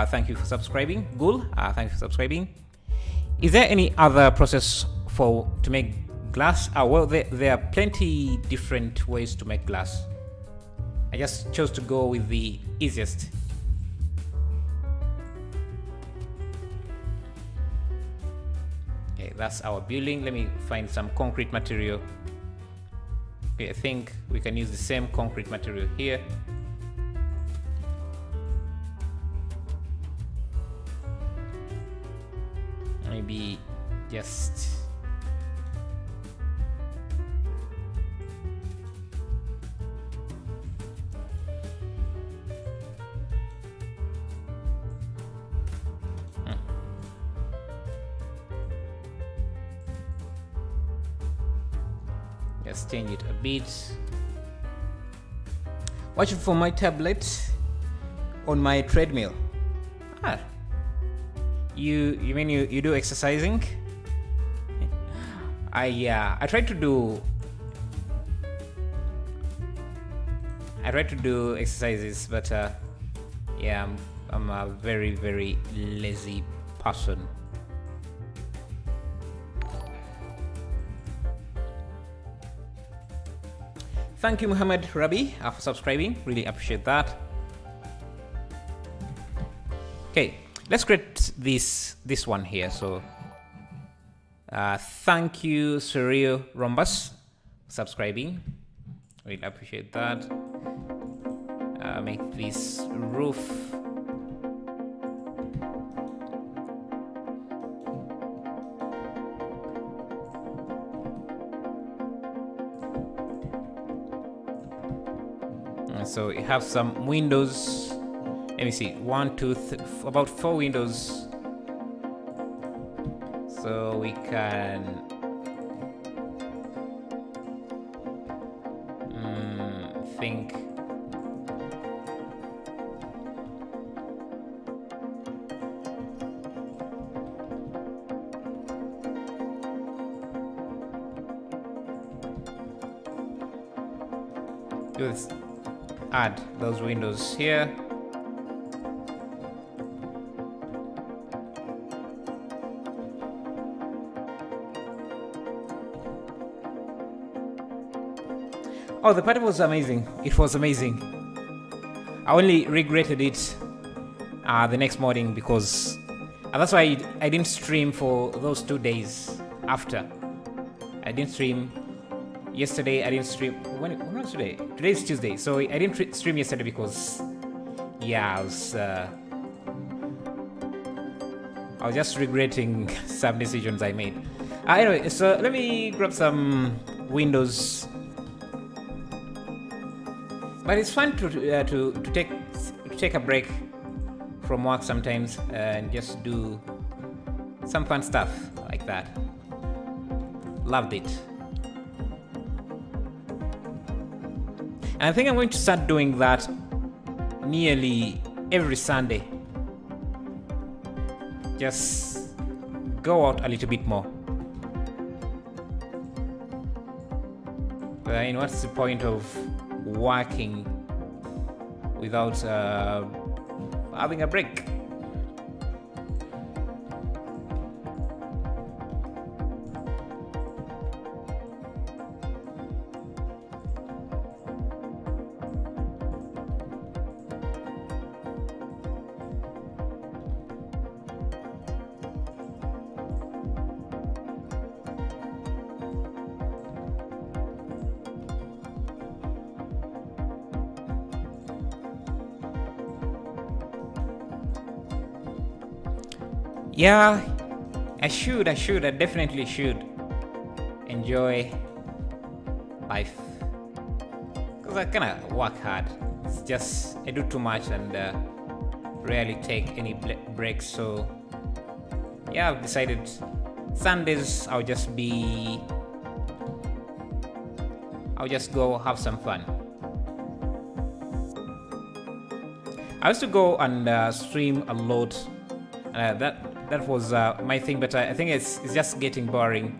thank you for subscribing. Gul, thank you for subscribing. Is there any other process to make glass? Well, there are plenty different ways to make glass. I just chose to go with the easiest. Okay, that's our building. Let me find some concrete material. Okay, I think we can use the same concrete material here. Maybe just just change it a bit. Watching for my tablet on my treadmill. You mean you do exercising? I try to do exercises, but yeah, I'm a very, very lazy person. Thank you, Muhammad Rabi, for subscribing. Really appreciate that. Okay, let's create this one here. So thank you, Surreal Rombus, for subscribing. Really appreciate that. Make this roof. So you have some windows. Let me see, 1, 2, about 4 windows. So we can think. Let's add those windows here. Oh, the party was amazing. It was amazing. I only regretted it the next morning because that's why I didn't stream for those 2 days after. I didn't stream yesterday. I didn't stream. When was today? Today is Tuesday. So I didn't stream yesterday because, yeah, I was just regretting some decisions I made. Anyway, so let me grab some windows. But it's fun to take a break from work sometimes and just do some fun stuff like that. Loved it. And I think I'm going to start doing that nearly every Sunday. Just go out a little bit more. What's the point of working without having a break? Yeah, I definitely should enjoy life. Because I kind of work hard. It's just, I do too much and rarely take any breaks. So, yeah, I've decided Sundays I'll just go have some fun. I used to go and stream a lot. That was my thing, but I think it's just getting boring.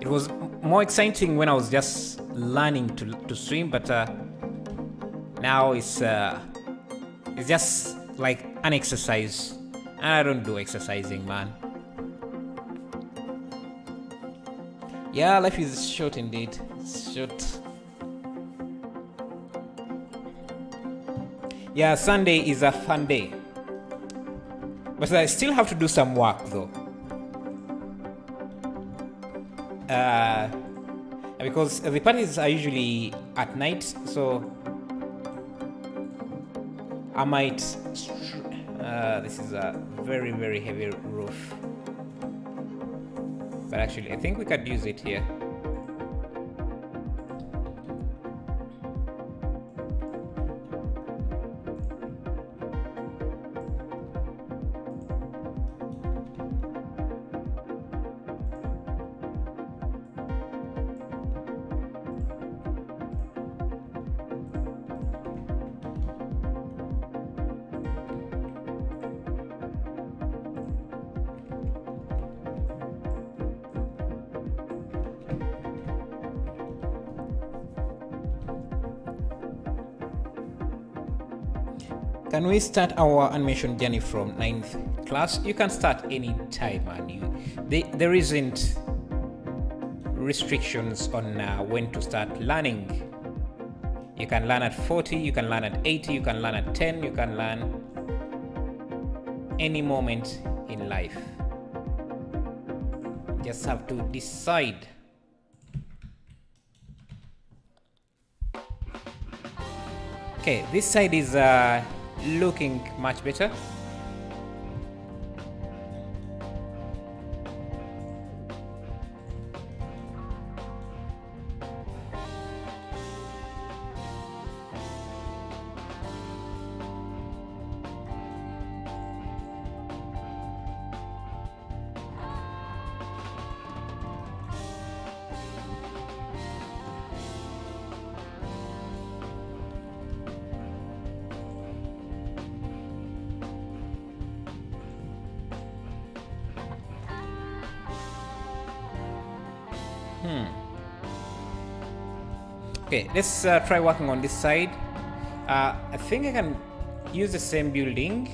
It was more exciting when I was just learning to swim, but now it's just like an exercise, and I don't do exercising, man. Yeah, life is short indeed. It's short. Yeah, Sunday is a fun day. But I still have to do some work though. Because the parties are usually at night, so I might... this is a very, very heavy roof. But actually, I think we could use it here. Can we start our animation journey from 9th class? You can start any time, man. There isn't restrictions on when to start learning. You can learn at 40, you can learn at 80, you can learn at 10, you can learn any moment in life. Just have to decide. Okay, this side is looking much better. Okay, let's try working on this side. I think I can use the same building.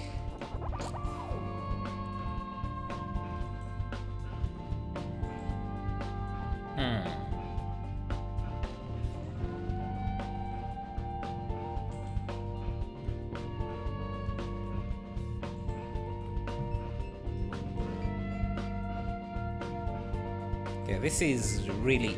Okay, this is really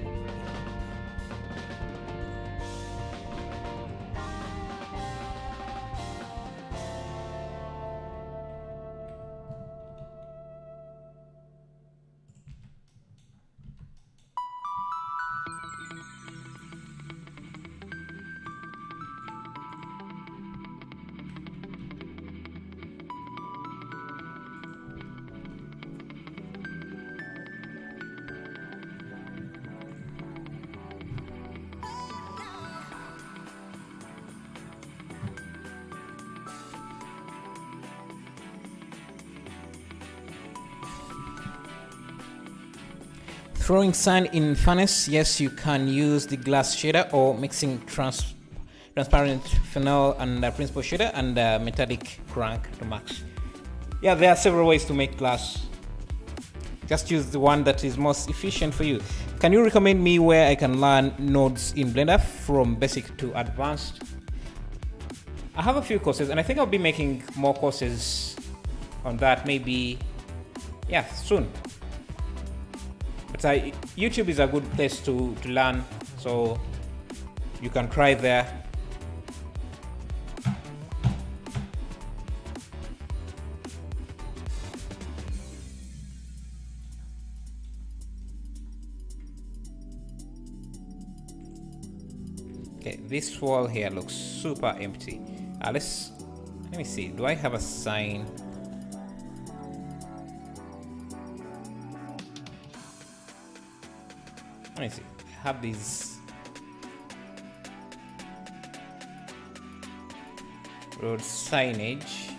throwing sand in furnace. Yes, you can use the glass shader or mixing transparent phenol and principal shader and metallic crank to match. Yeah, there are several ways to make glass. Just use the one that is most efficient for you. Can you recommend me where I can learn nodes in Blender from basic to advanced? I have a few courses and I think I'll be making more courses on that maybe, yeah, soon. But YouTube is a good place to learn, so you can try there. Okay, this wall here looks super empty. Let me see. Do I have a sign? Let me see. I have these road signage.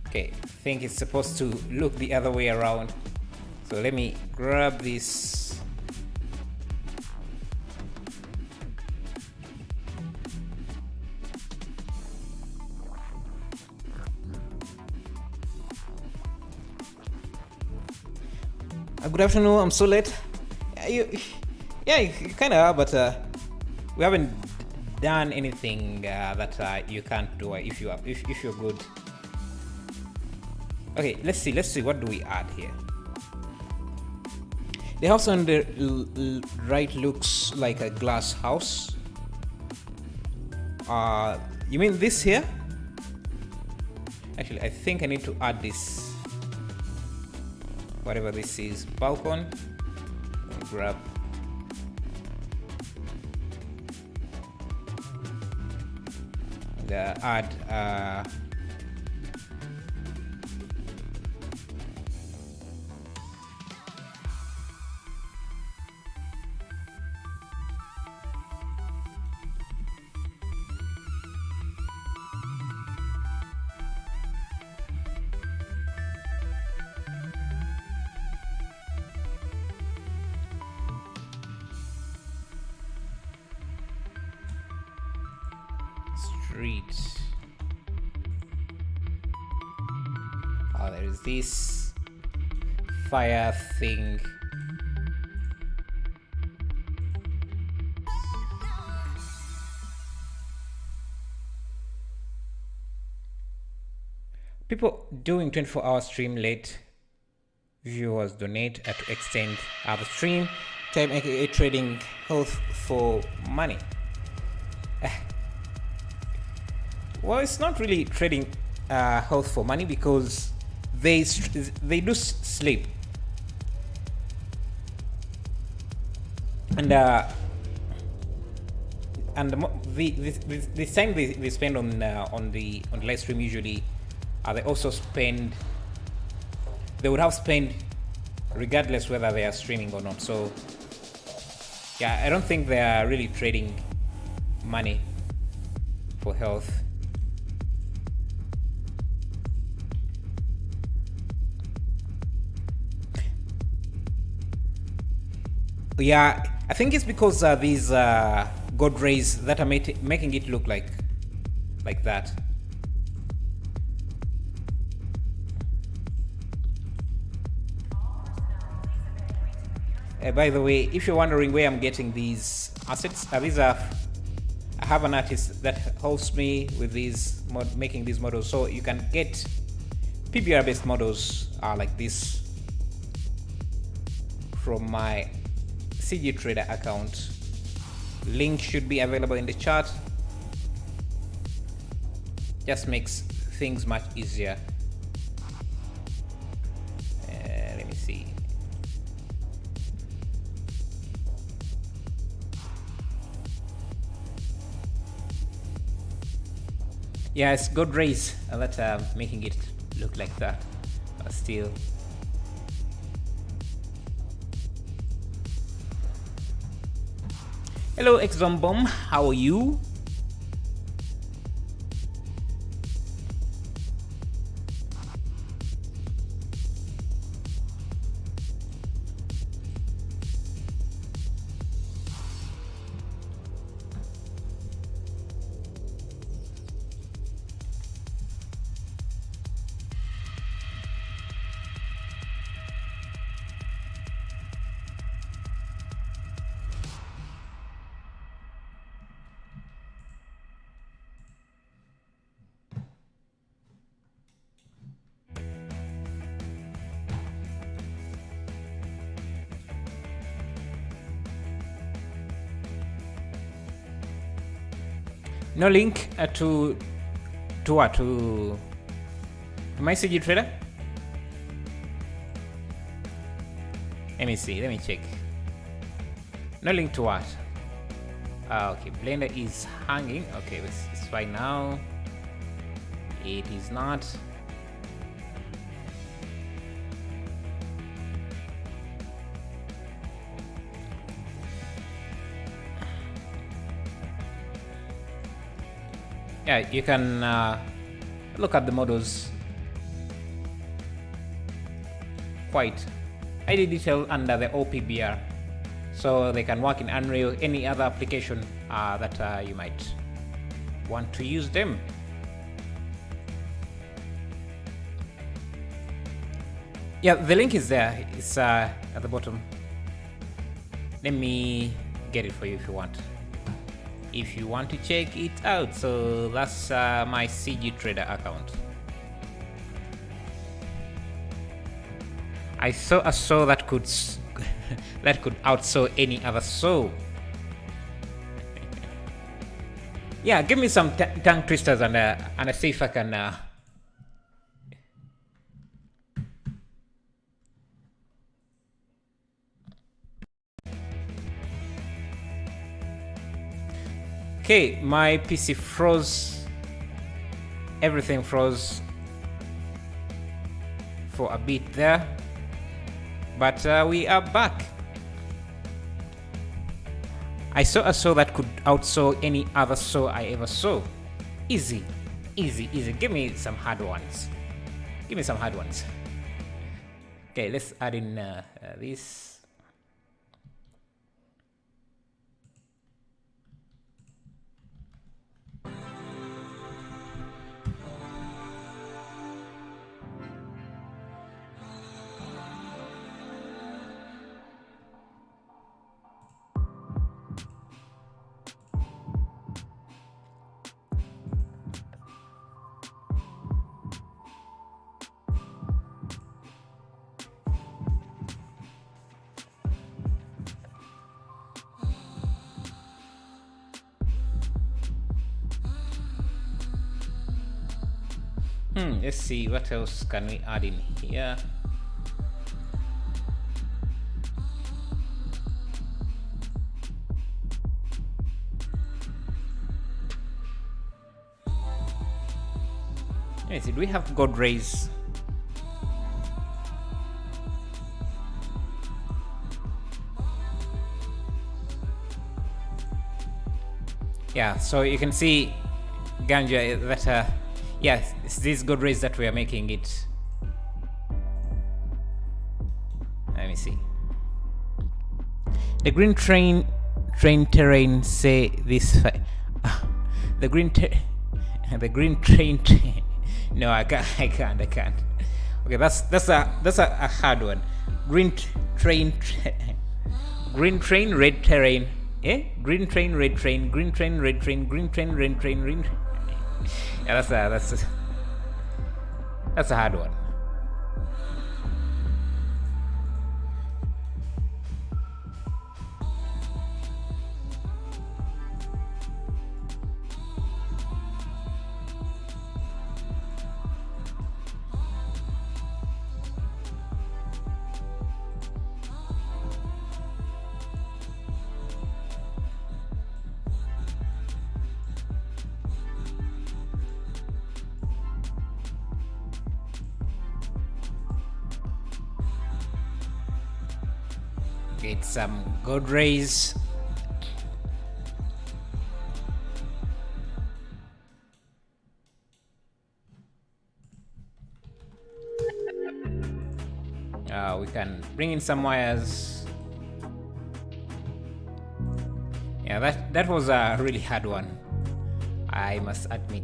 Okay, I think it's supposed to look the other way around. So let me grab this. Good afternoon. I'm so late. You kind of are, but we haven't done anything that you can't do if you're good. Okay, let's see. What do we add here? The house on the right looks like a glass house. You mean this here? Actually, I think I need to add this. Whatever this is, balcony. Grab. Add. Street. Oh, there is this fire thing. People doing 24-hour stream late. Viewers donate to extend the stream time, aka trading health for money. Well, it's not really trading health for money because they do sleep, and the time they spend on the live stream usually they also spend. They would have spent regardless whether they are streaming or not. So yeah, I don't think they are really trading money for health. Yeah, I think it's because these god rays that are making it look like that. By the way, if you're wondering where I'm getting these assets, I have an artist that helps me with these making these models, so you can get PBR based models like this from my CG Trader account. Link should be available in the chat. Just makes things much easier. Let me see. Yeah, it's good rays that are making it look like that, but still. Hello, Exombom, how are you? No link to what? To my CG Trader? Let me see. Let me check. No link to what? Okay, Blender is hanging. Okay, it's fine now. It is not. Yeah, you can look at the models quite highly detailed under the OPBR, so they can work in Unreal, any other application that you might want to use them. Yeah, the link is there. It's at the bottom. Let me get it for you if you want. If you want to check it out. So that's my CG Trader account. I saw a saw that could that could outsaw any other saw. Yeah, give me some tongue twisters and I see if I can. Okay, my PC froze. Everything froze for a bit there, but we are back. I saw a saw that could outsaw any other saw I ever saw. Easy, easy, easy. Give me some hard ones. Give me some hard ones. Okay, let's add in this. Let's see what else can we add in here. Let me see, do we have God rays? Yeah, so you can see ganja that yes, it's these good rays that we are making it. Let me see. The green train terrain say this the green train no, I can't. Okay, that's a hard one. Green train red terrain. Green train red train, green train red train, green train red train, green. Yeah, that's a hard one. Get some good rays. We can bring in some wires. Yeah, that was a really hard one, I must admit.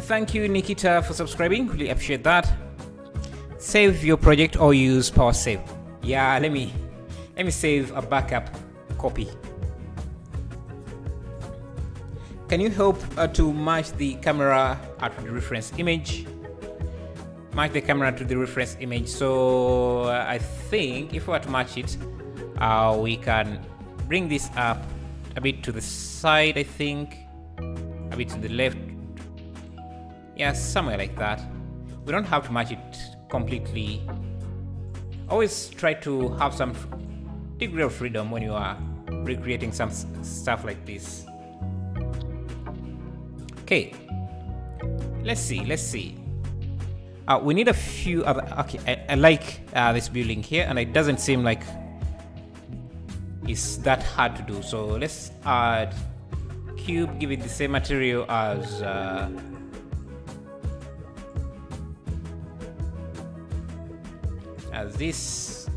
Thank you, Nikita, for subscribing. Really appreciate that. Save your project or use power save. Yeah, let me save a backup copy. Can you help to match the camera to the reference image? Match the camera to the reference image. So I think if we were to match it, we can bring this up a bit to the side, I think, a bit to the left. Yeah, somewhere like that. We don't have to match it completely. Always try to have some degree of freedom when you are recreating some stuff like this. Okay, let's see. We need a few other. Okay, I like this building here, and it doesn't seem like it's that hard to do. So let's add cube, give it the same material as this.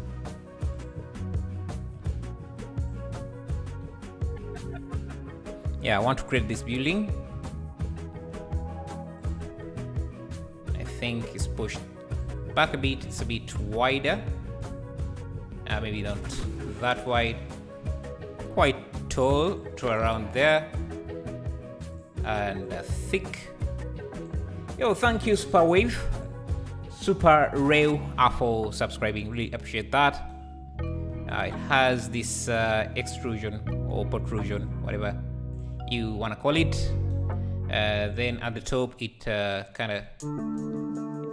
Yeah, I want to create this building. I think it's pushed back a bit. It's a bit wider. Maybe not that wide. Quite tall to around there. And thick. Yo, thank you, Super Rail for subscribing. Really appreciate that. It has this extrusion or protrusion, whatever you want to call it. Then at the top it kind of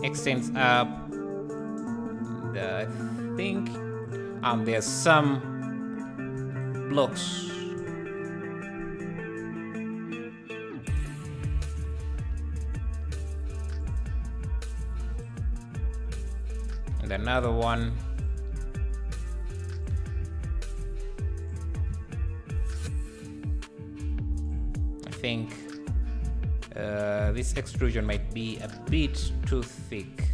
extends up. I think there's some blocks. And another one. I think this extrusion might be a bit too thick.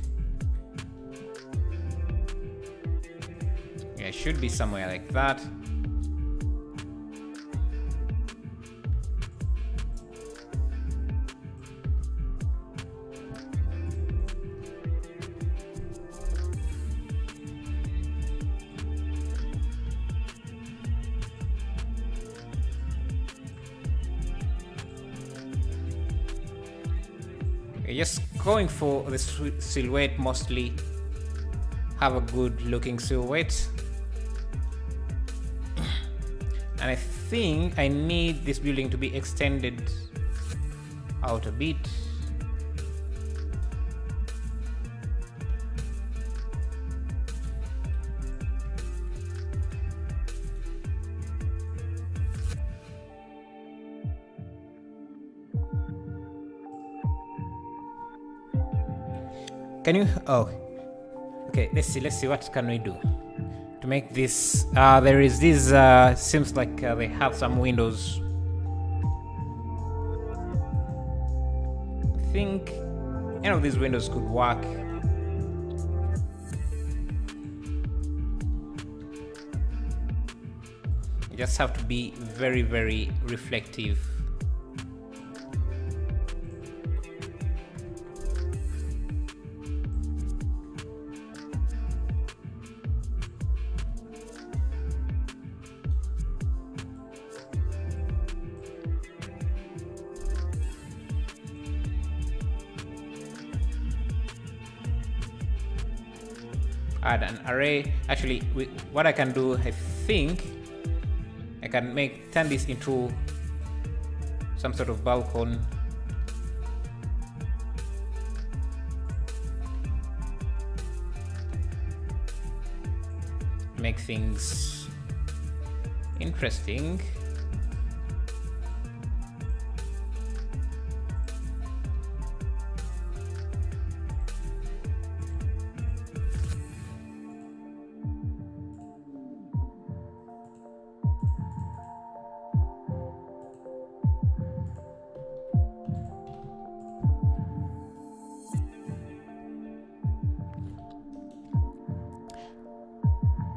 Yeah, it should be somewhere like that. Just going for the silhouette mostly. Have a good looking silhouette. And I think I need this building to be extended out a bit. Can you? Oh, okay. Let's see. What can we do to make this? There is this. Seems like they have some windows. I think any of these windows could work. You just have to be very, very reflective. Add an array. Actually, what I can do, I think I can turn this into some sort of balcony. Make things interesting.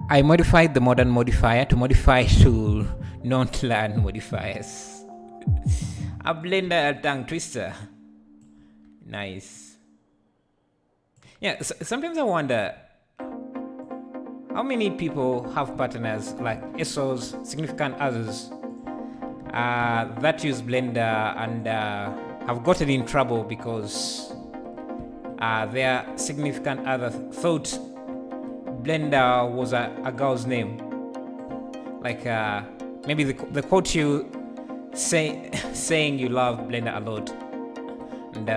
I modified the modern modifier to modify to non-land modifiers. A Blender tongue twister. Nice. Yeah, sometimes I wonder how many people have partners like SOs, significant others, that use Blender and have gotten in trouble because their significant other thought Blender was a girl's name. Like maybe they quote you saying you love Blender a lot, and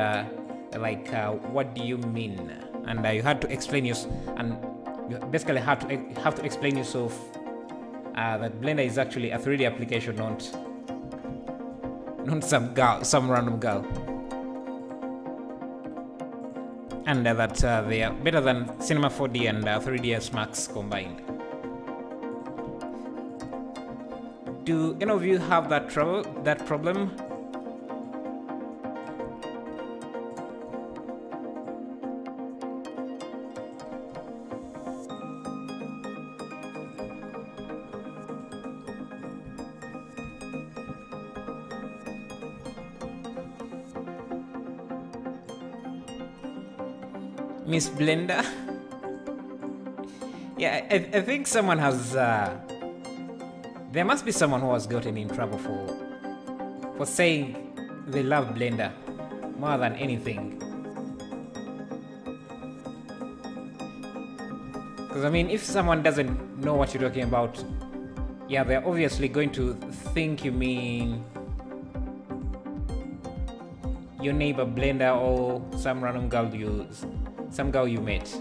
like what do you mean? And you had to explain and you basically have to explain yourself that Blender is actually a 3D application, not some random girl. And that they are better than Cinema 4D and 3ds Max combined. Do any of you have that problem? Miss Blender? Yeah, I think someone has... there must be someone who has gotten in trouble for saying they love Blender more than anything. Because, I mean, if someone doesn't know what you're talking about, yeah, they're obviously going to think you mean your neighbor Blender or some random girl you met.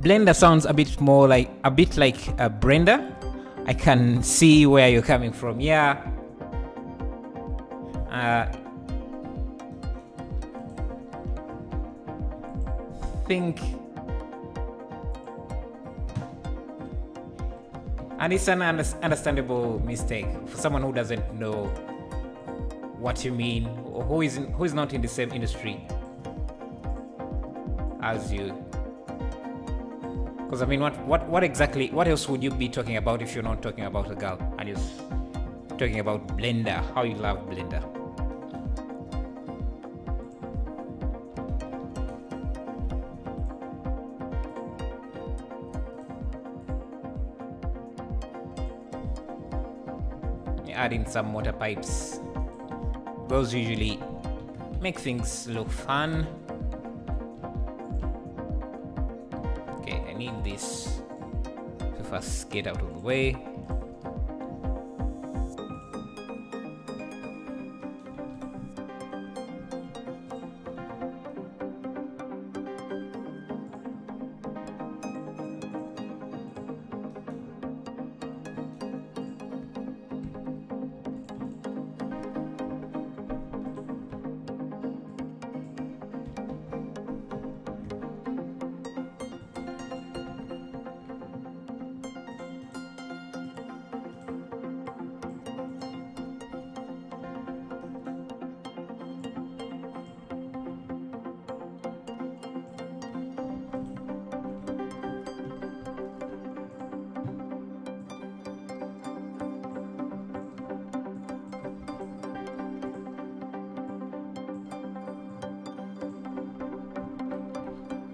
Blender sounds a bit like a Brenda. I can see where you're coming from. Yeah. Think. And it's an understandable mistake for someone who doesn't know what you mean, or who is not in the same industry as you. Because, I mean, what else would you be talking about if you're not talking about a girl and you're talking about Blender, how you love Blender? Add in some water pipes. Those usually make things look fun. Okay, I need this to first get out of the way.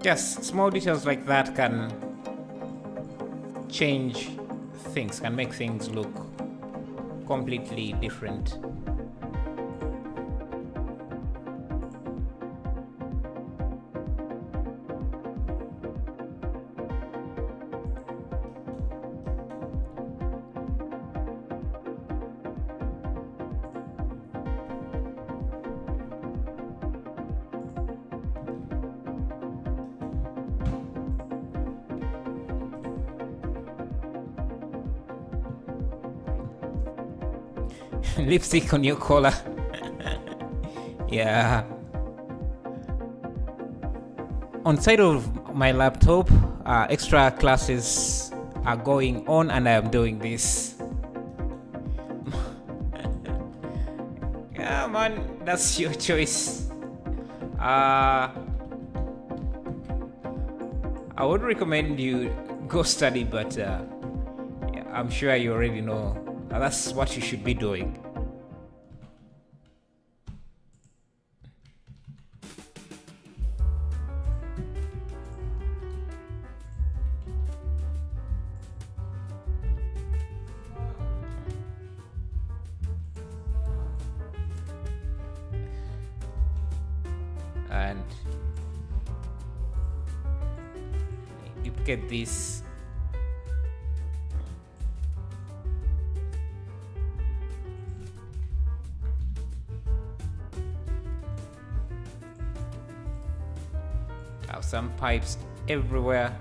Just small details like that can change things, can make things look completely different. Lipstick on your collar. Yeah. On side of my laptop, extra classes are going on and I am doing this. Yeah, man, that's your choice. I would recommend you go study, but yeah, I'm sure you already know that's what you should be doing. And duplicate this. Have some pipes everywhere.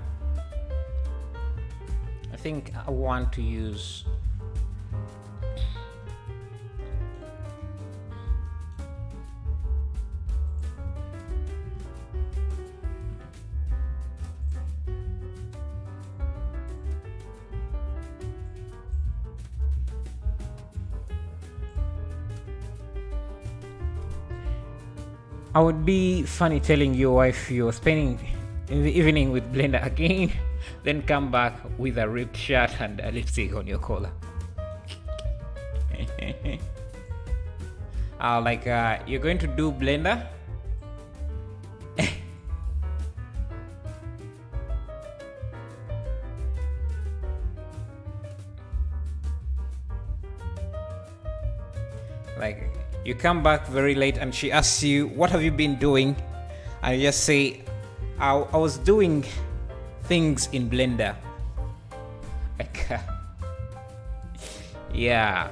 I think I want to use I would be funny telling your wife you're spending the evening with Blender again, then come back with a ripped shirt and a lipstick on your collar. You're going to do Blender? Like, you come back very late and she asks you, what have you been doing? And you just say, I was doing things in Blender. Like, yeah.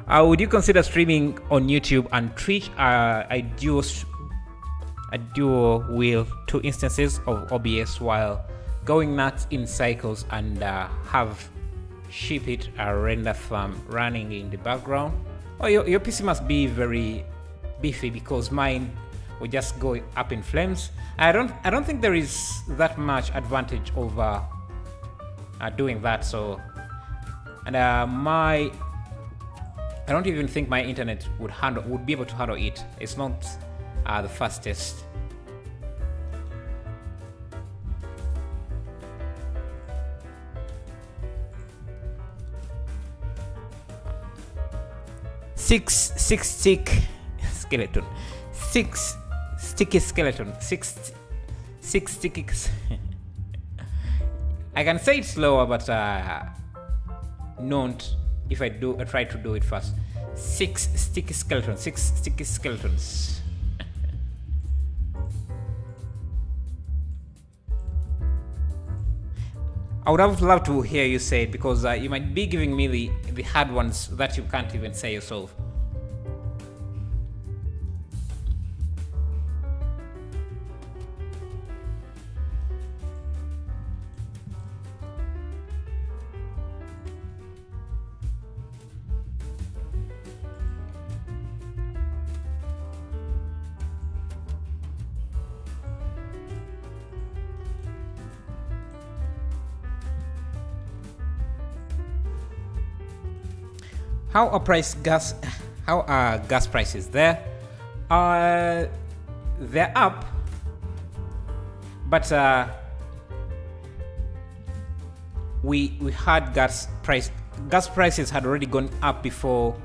Would you consider streaming on YouTube and Twitch? I duo wheel 2 instances of OBS while going nuts in cycles and have ship it a render farm running in the background. Oh, your PC must be very beefy because mine will just go up in flames. I don't think there is that much advantage over doing that. So, and I don't even think my internet would be able to handle it. It's not the fastest. Six sticky skeleton. Six sticky. I can say it slower, but not if I try to do it fast. 6 sticky skeletons. 6 sticky skeletons. I would have loved to hear you say it because you might be giving me the hard ones that you can't even say yourself. How are gas prices there? They're up, but we had gas prices had already gone up before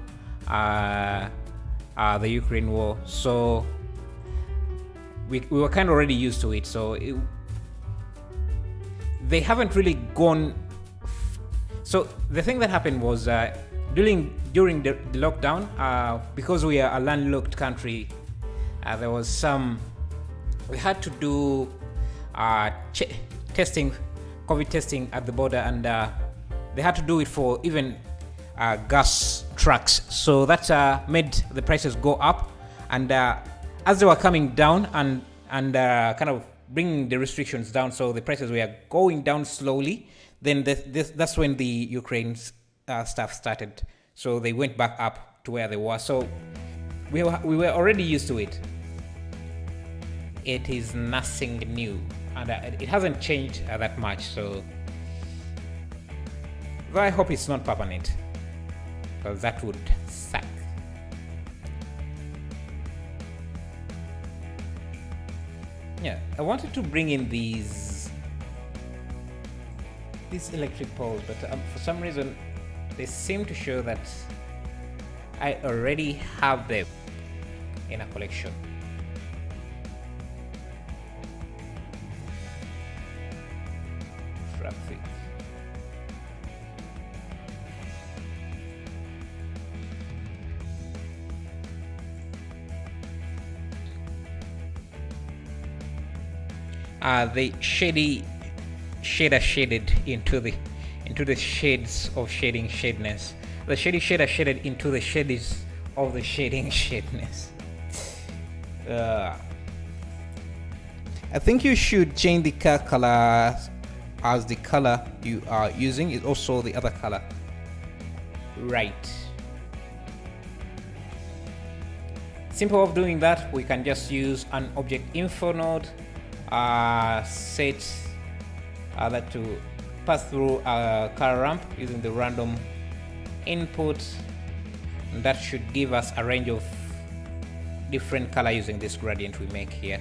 the Ukraine war, so we were kind of already used to it. So they haven't really gone. So the thing that happened was during the lockdown, because we are a landlocked country, there was some, we had to do testing, COVID testing at the border, and they had to do it for even gas trucks. So that made the prices go up, and as they were coming down and kind of bringing the restrictions down, so the prices were going down slowly. Then that's when the Ukraine stuff started. So they went back up to where they were. So we were already used to it. It is nothing new, and it hasn't changed that much. So though I hope it's not permanent, because that would suck. Yeah, I wanted to bring in these electric poles, but for some reason they seem to show that I already have them in a collection. Traffic. The shader shaded into the shades of shading shadiness. The shady shader shaded into the shades of the shading shadiness. I think you should change the car color, as the color you are using is also the other color. Right. Simple of doing that, we can just use an object info node, set that to pass through a color ramp using the random input, and that should give us a range of different color using this gradient we make here.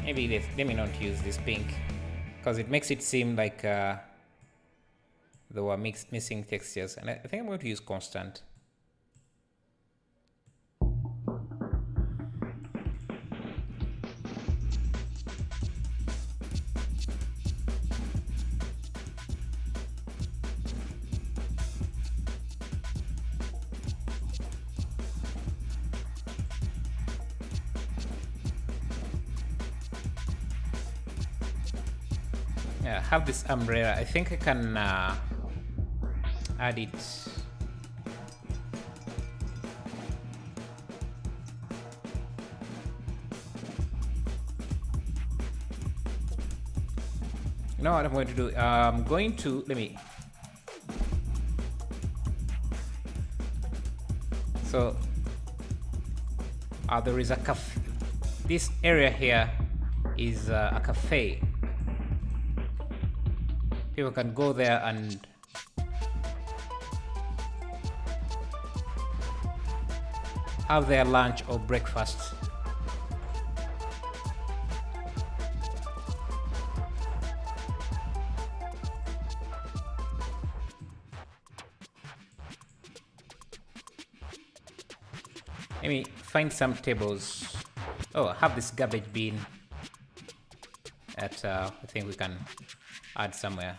Maybe let me not use this pink, because it makes it seem like there were missing textures, and I think I'm going to use constant. Yeah, have this umbrella. I think I can add it. You know what I'm going to do? I'm going to, let me. So there is a cafe. This area here is a cafe. People can go there and have their lunch or breakfast. Let me find some tables. Oh, I have this garbage bin that I think we can add somewhere.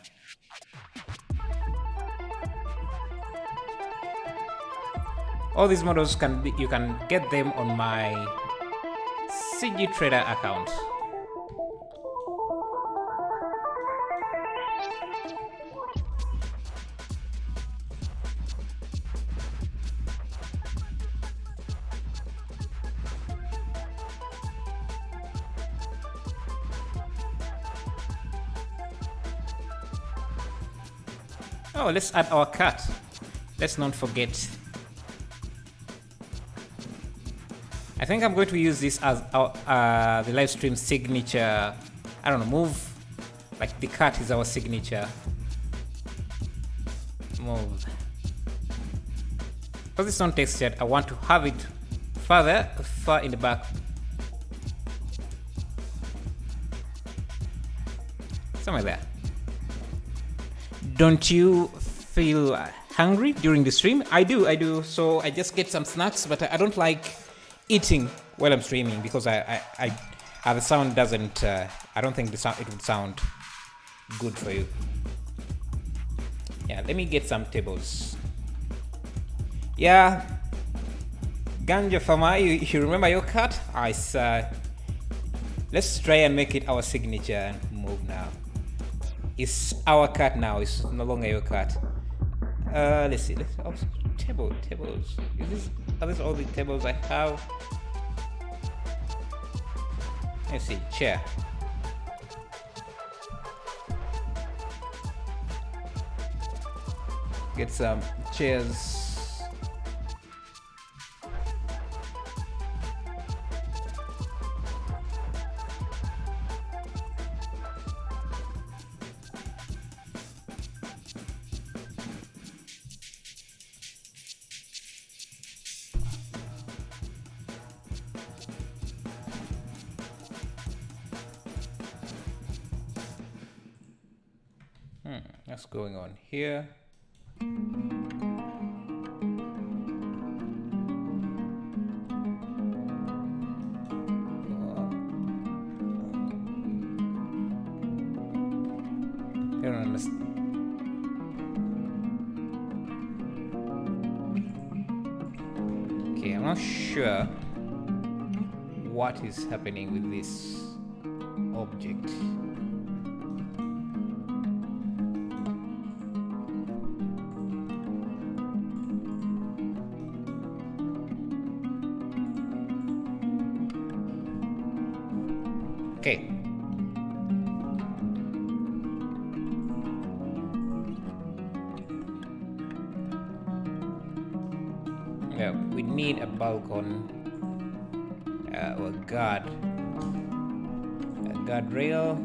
All these models can be, you can get them on my CG Trader account. Oh, let's add our cat. Let's not forget. I think I'm going to use this as our, the live stream signature. I don't know, move. Like the cat is our signature. Move. Because it's not textured, I want to have it far in the back. somewhere there. Don't you feel hungry during the stream? I do. So I just get some snacks, but I don't like eating while I'm streaming because the sound doesn't. I don't think it would sound good for you. Yeah, let me get some tables. Yeah, Ganja Farmer, you remember your cut? Let's try and make it our signature and move now. It's our cut now. It's no longer your cut. Let's see. Tables. Are these all the tables I have? Let's see. Chair. Get some chairs. What's going on here? I don't understand. Okay, I'm not sure what is happening with this object. Okay. Yeah, we need a balcony, or a guardrail.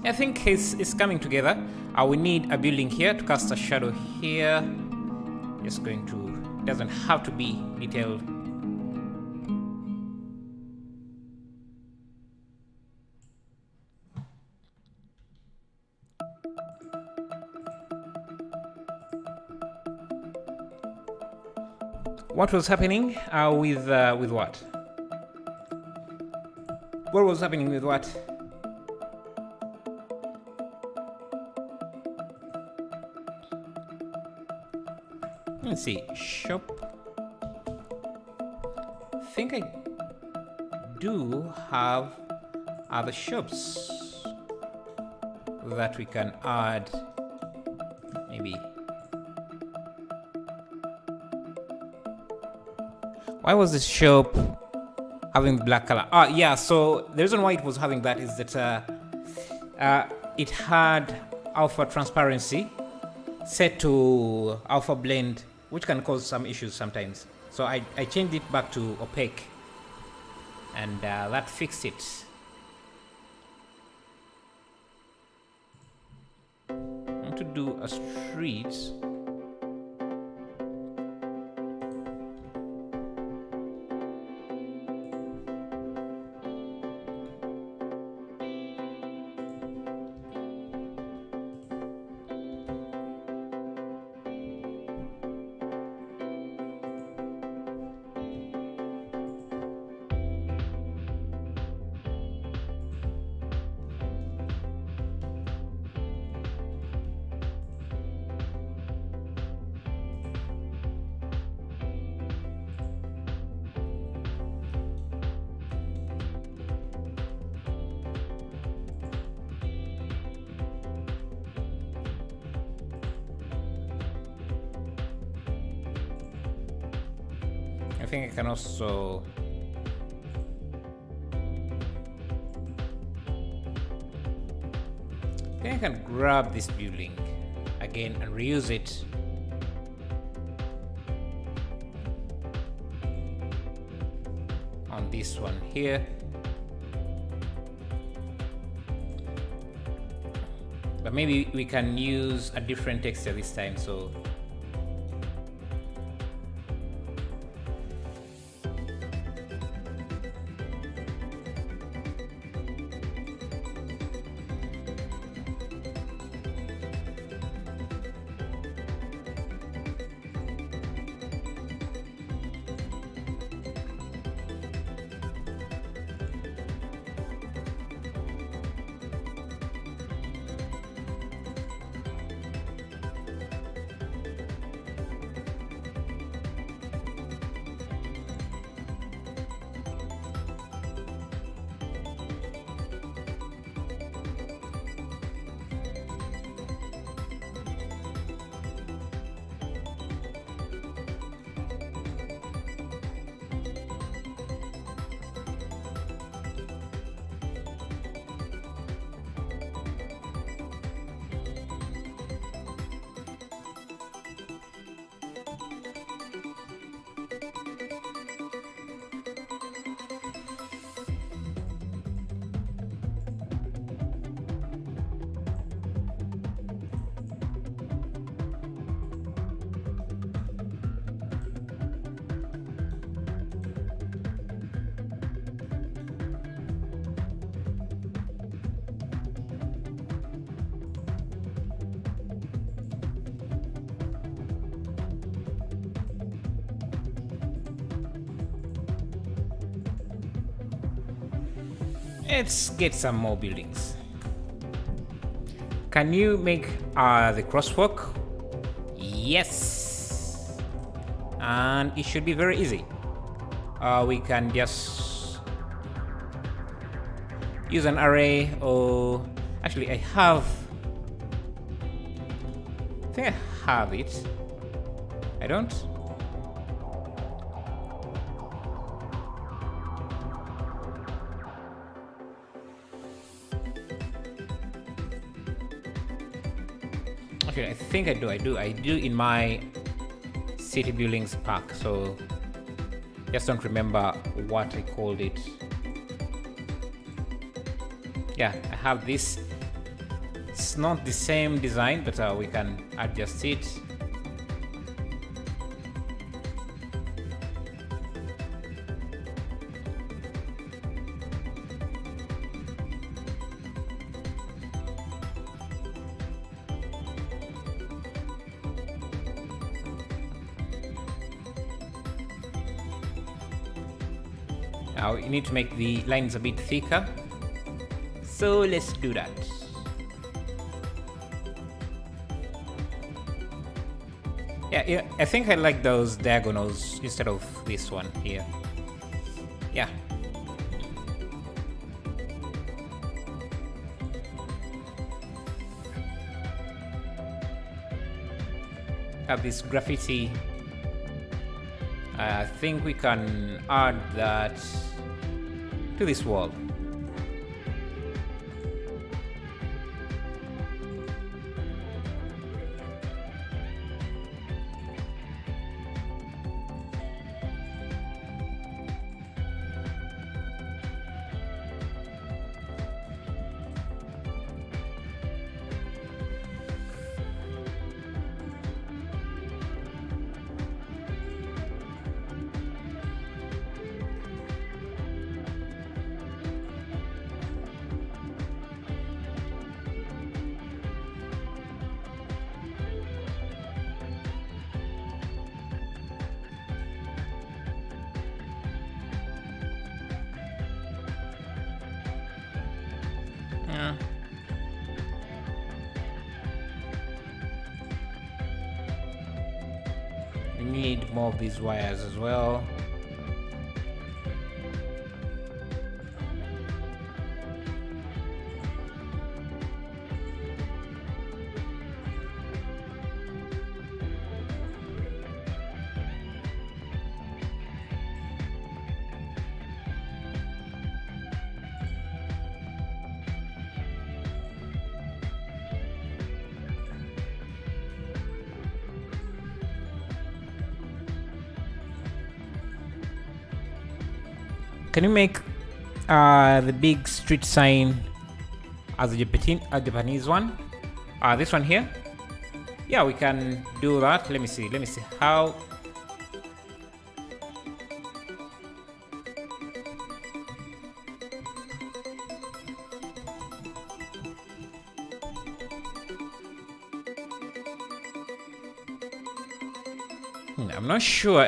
I think it's coming together. We need a building here to cast a shadow here. Just going to, doesn't have to be detailed. What was happening with what? What was happening with what? Let's see, shop. I think I do have other shops that we can add. Maybe. Why was this shop having black color? Yeah, so the reason why it was having that is that it had alpha transparency set to alpha blend, which can cause some issues sometimes. So I changed it back to opaque, and that fixed it. I want to do a street. I think I can also I can grab this building again and reuse it. On this one here. But maybe we can use a different texture this time, so let's get some more buildings. Can you make the crosswalk? Yes. And it should be very easy. We can just use an array, or actually I think I have it. I don't. Okay, I think I do. I do in my city buildings pack, so just don't remember what I called it. Yeah, I have this. It's not the same design, but we can adjust it. Now you need to make the lines a bit thicker, so let's do that. Yeah, I think I like those diagonals instead of this one here. Yeah. Have this graffiti. I think we can add that to this wall. Yeah. We need more of these wires as well. can you make the big street sign as a Japanese one? This one here? Yeah, we can do that. Let me see how. I'm not sure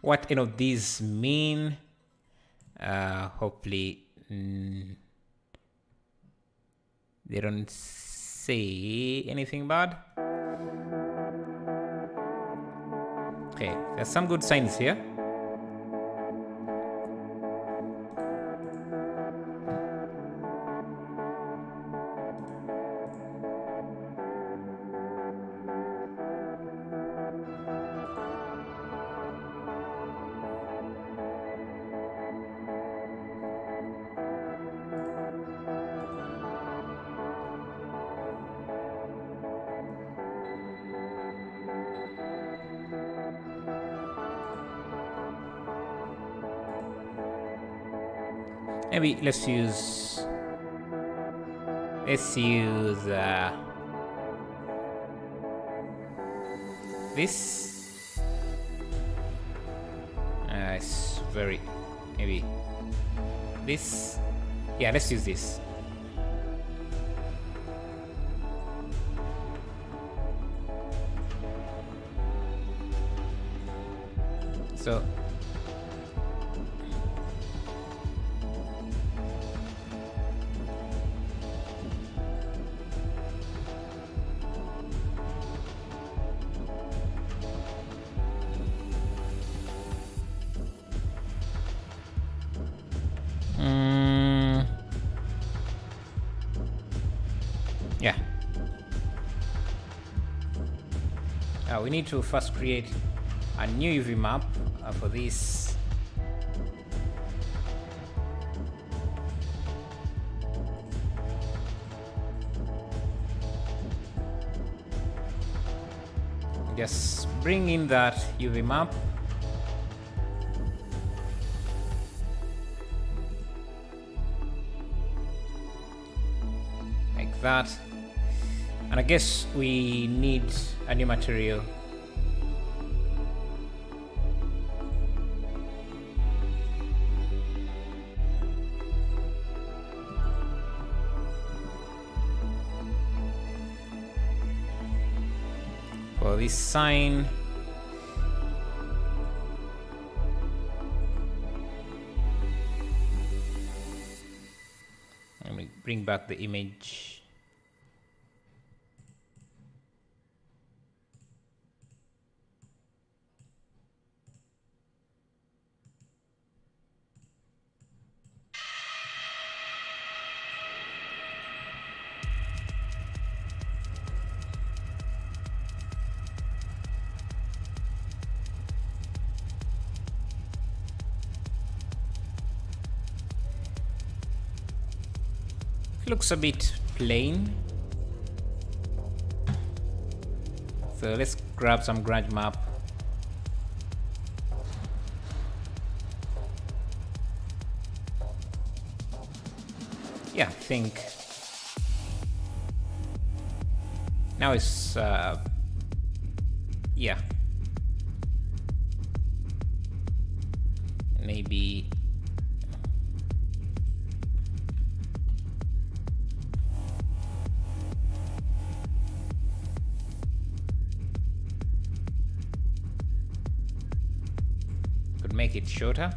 what any of these mean. Hopefully they don't say anything bad. Okay, there's some good signs here. Maybe let's use this. It's very, maybe this. Yeah, let's use this. So yeah. We need to first create a new UV map for this. Just bring in that UV map. Like that. And I guess we need a new material. For this sign, let me bring back the image. Looks a bit plain, so let's grab some garage map. Yeah, I think now it's yeah, maybe. Make it shorter.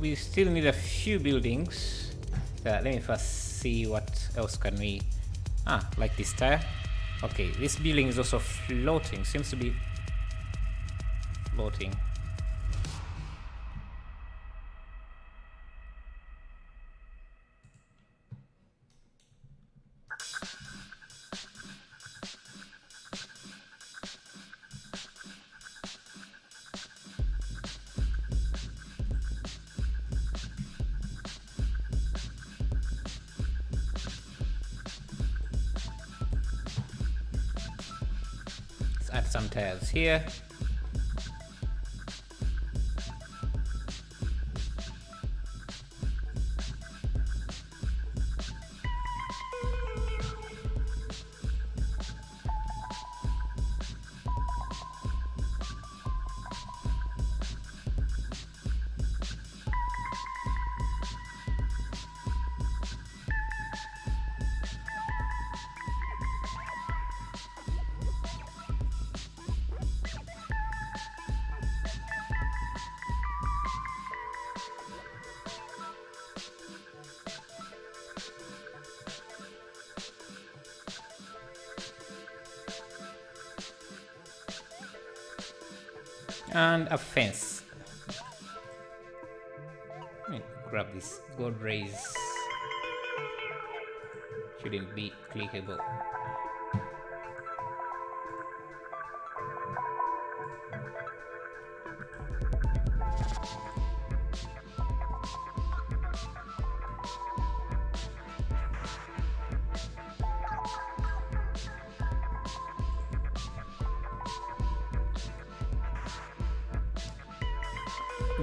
we still need a few buildings. Let me first see what else can we... like this tire. Okay, this building is also floating. Seems to be floating. Add some tires here. And a fence. Let me grab this gold rays. Shouldn't be clickable.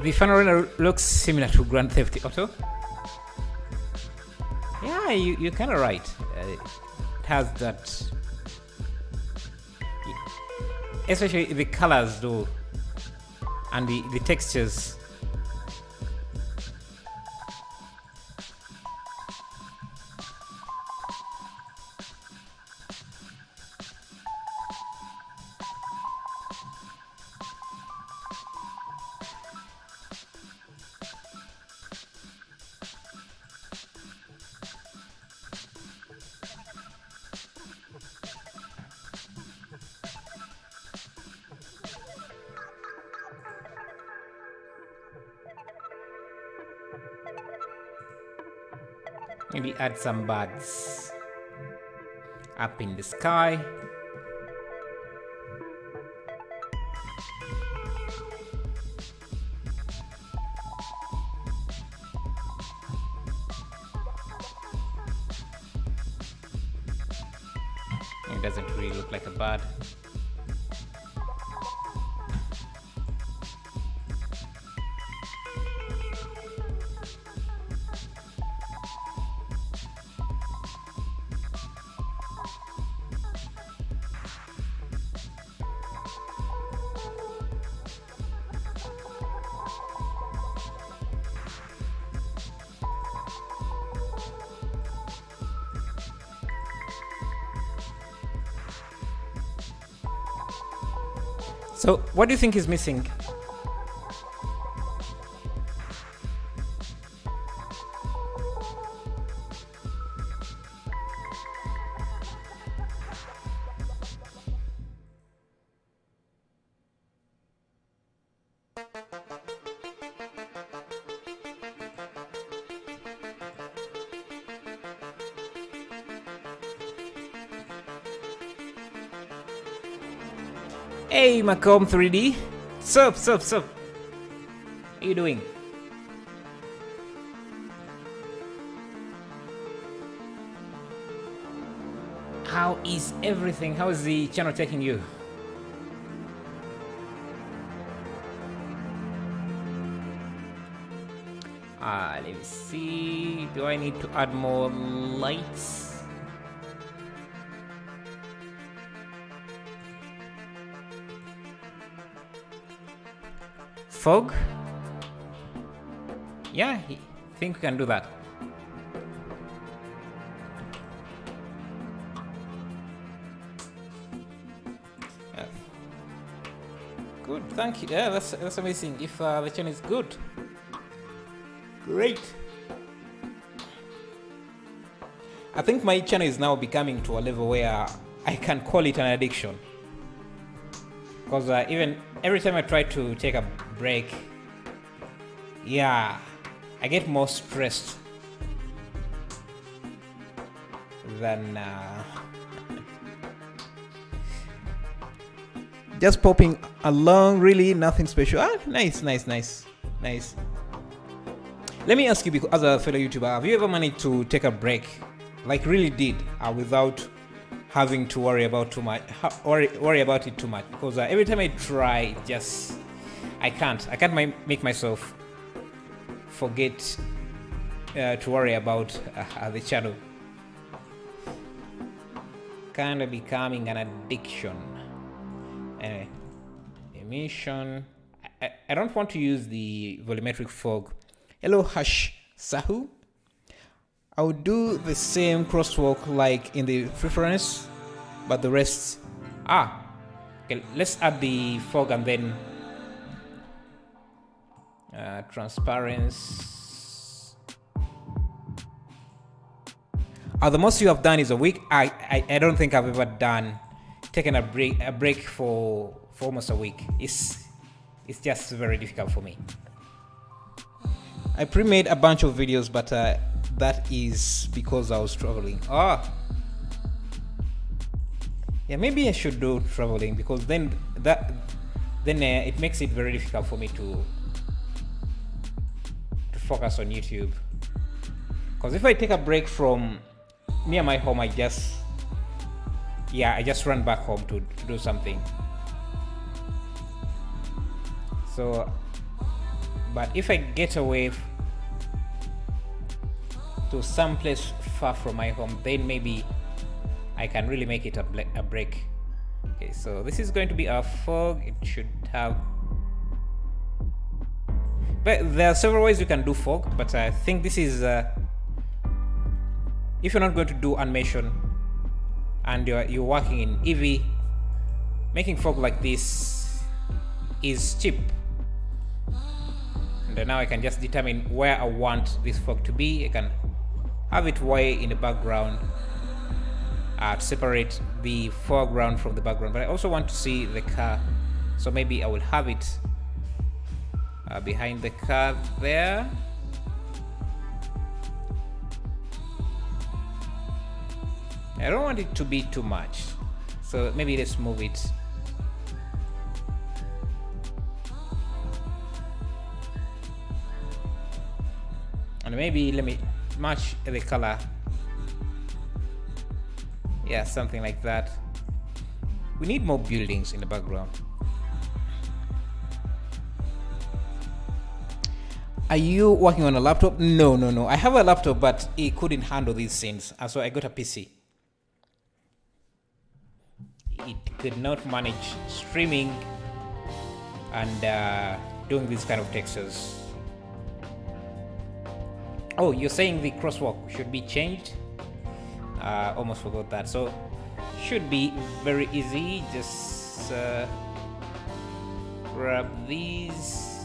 The final render looks similar to Grand Theft Auto. Yeah, you're kind of right. It has that, especially the colors though, and the textures. Maybe add some birds up in the sky. It doesn't really look like a bird. So, what do you think is missing? Hey, Macomb 3D. Sup. How you doing? How is everything? How is the channel taking you? Let me see. Do I need to add more lights? Fog? Yeah, I think we can do that. Good, thank you. Yeah, that's amazing. If the channel is good. Great. I think my channel is now becoming to a level where I can call it an addiction. Because even every time I try to take a break, yeah, I get more stressed than just popping along. Really nothing special. Nice. Let me ask you, because as a fellow YouTuber, have you ever managed to take a break, like really did, without having to worry about worry about it too much? Because every time I try, I can't make myself forget to worry about the channel. Kind of becoming an addiction. Anyway, emission. I don't want to use the volumetric fog. Hello, Hash Sahu. I would do the same crosswalk like in the preference, but the rest. Okay, let's add the fog and then transparency. The most you have done is a week. I don't think I've ever taken a break for almost a week. It's just very difficult for me. I pre-made a bunch of videos, but that is because I was traveling. Yeah, maybe I should do traveling, because then it makes it very difficult for me to focus on YouTube. Because if I take a break from near my home, I just run back home to do something. So, but if I get away to some place far from my home, then maybe I can really make it a break. Okay, so this is going to be our fog. It should have, but there are several ways you can do fog, but I think this is if you're not going to do animation and you're working in Eevee, making fog like this is cheap. And now I can just determine where I want this fog to be. I can have it way in the background to separate the foreground from the background, but I also want to see the car, so maybe I will have it behind the car there. I don't want it to be too much, so maybe let's move it. And maybe let me match the color. Yeah, something like that. We need more buildings in the background. Are you working on a laptop? No. I have a laptop, but it couldn't handle these scenes, so I got a PC. It could not manage streaming and doing these kind of textures. Oh, you're saying the crosswalk should be changed? Almost forgot that. So should be very easy. Just grab these,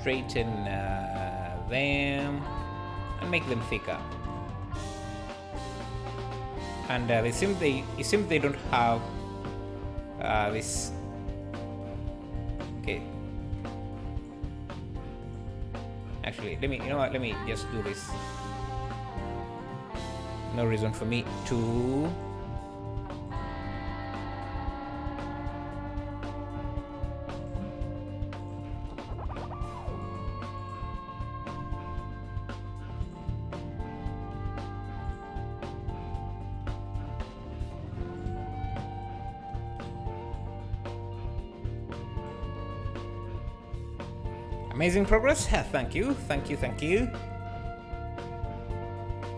straighten them, and make them thicker. And it seems they don't have this. Okay. Actually, let me just do this. No reason for me to amazing progress. Thank you.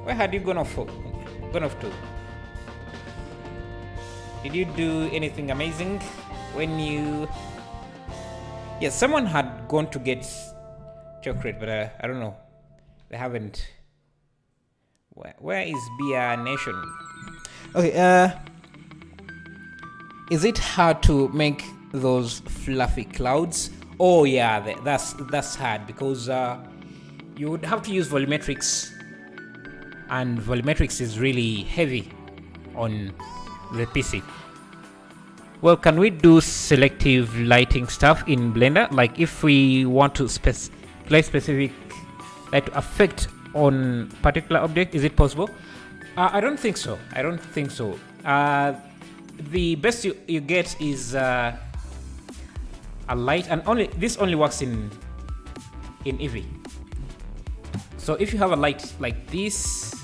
Where had you gone off to? Did you do anything amazing when you? Yes, someone had gone to get chocolate, but I don't know. They haven't. Where is Beer Nation? Okay. Is it hard to make those fluffy clouds? Oh yeah, that's hard, because you would have to use volumetrics, and volumetrics is really heavy on the PC. Well, can we do selective lighting stuff in Blender? Like if we want to light specific light to affect on particular object, is it possible? I don't think so. I don't think so. The best you get is a light, and this only works in Eevee. So if you have a light like this,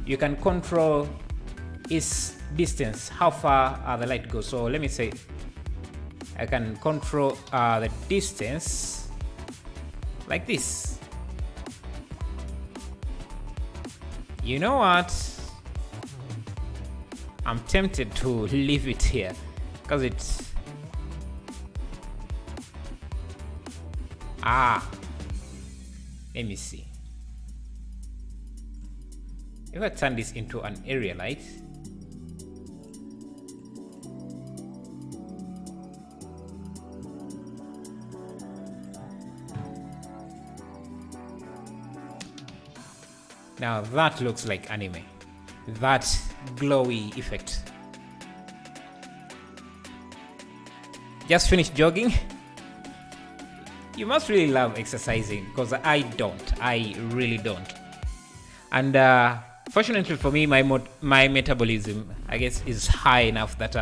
you can control its distance, how far the light goes. So let me say I can control the distance like this. You know what? I'm tempted to leave it here because it's let me see. If I turn this into an area light, now that looks like anime. That glowy effect. Just finished jogging? You must really love exercising, because I don't. I really don't. And fortunately for me, my metabolism, I guess, is high enough that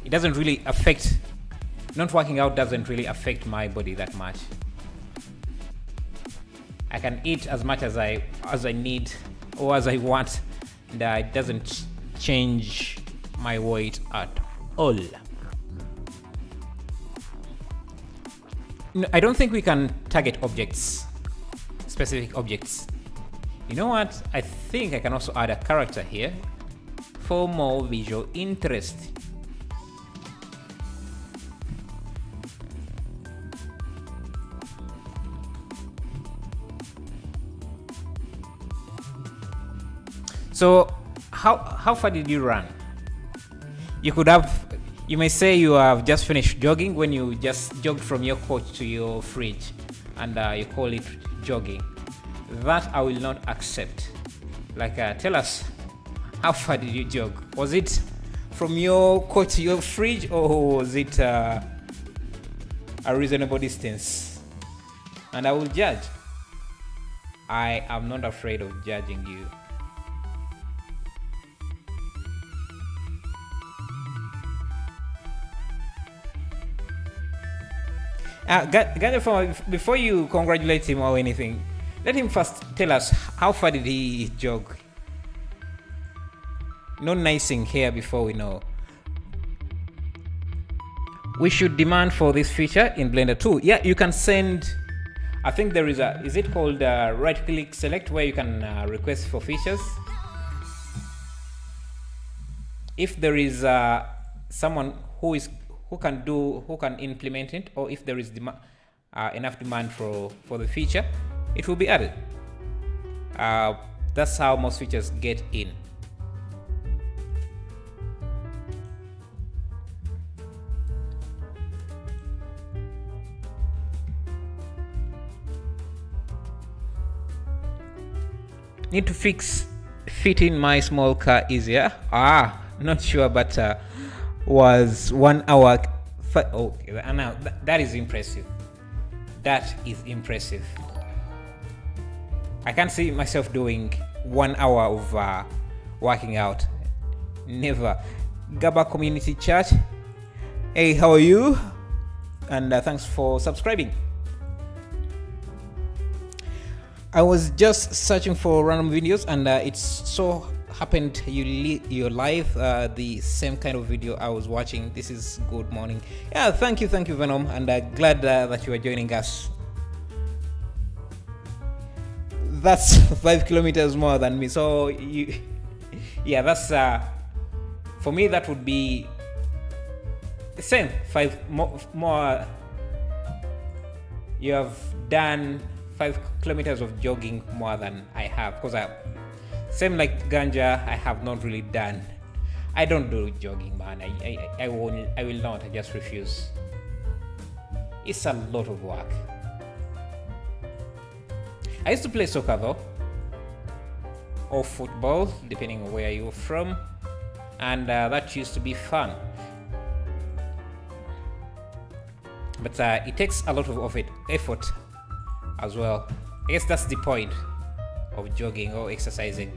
it doesn't really affect. Not working out doesn't really affect my body that much. I can eat as much as I need or as I want, and it doesn't change my weight at all. No, I don't think we can target objects, specific objects. You know what? I think I can also add a character here for more visual interest. So how far did you run? You may say you have just finished jogging when you just jogged from your couch to your fridge, and you call it jogging. That I will not accept. Like, tell us, how far did you jog? Was it from your couch to your fridge, or was it a reasonable distance? And I will judge. I am not afraid of judging you. Before you congratulate him or anything, let him first tell us how far did he jog. No nicing here before we know. We should demand for this feature in Blender too. Yeah, you can send. I think there is is it called right click select, where you can request for features. If there is someone who can implement it, or if there is enough demand for the feature, it will be added. That's how most features get in. Need to fit in my small car easier. Not sure, but was 1 hour. Okay, now that is impressive. That is impressive. I can't see myself doing 1 hour of working out. Never. Gaba Community Chat. Hey, how are you? And thanks for subscribing. I was just searching for random videos, and it's so happened you're live the same kind of video I was watching. This is good morning. Yeah, thank you Venom, and glad that you are joining us. That's 5 kilometers more than me, so yeah, that's for me that would be the same. 5 more. You have done 5 kilometers of jogging more than I have, because same like Ganja, I have not really done. I don't do jogging, man. I will not. I just refuse. It's a lot of work. I used to play soccer though, or football, depending on where you're from, and that used to be fun. But it takes a lot of effort as well. I guess that's the point of jogging or exercising.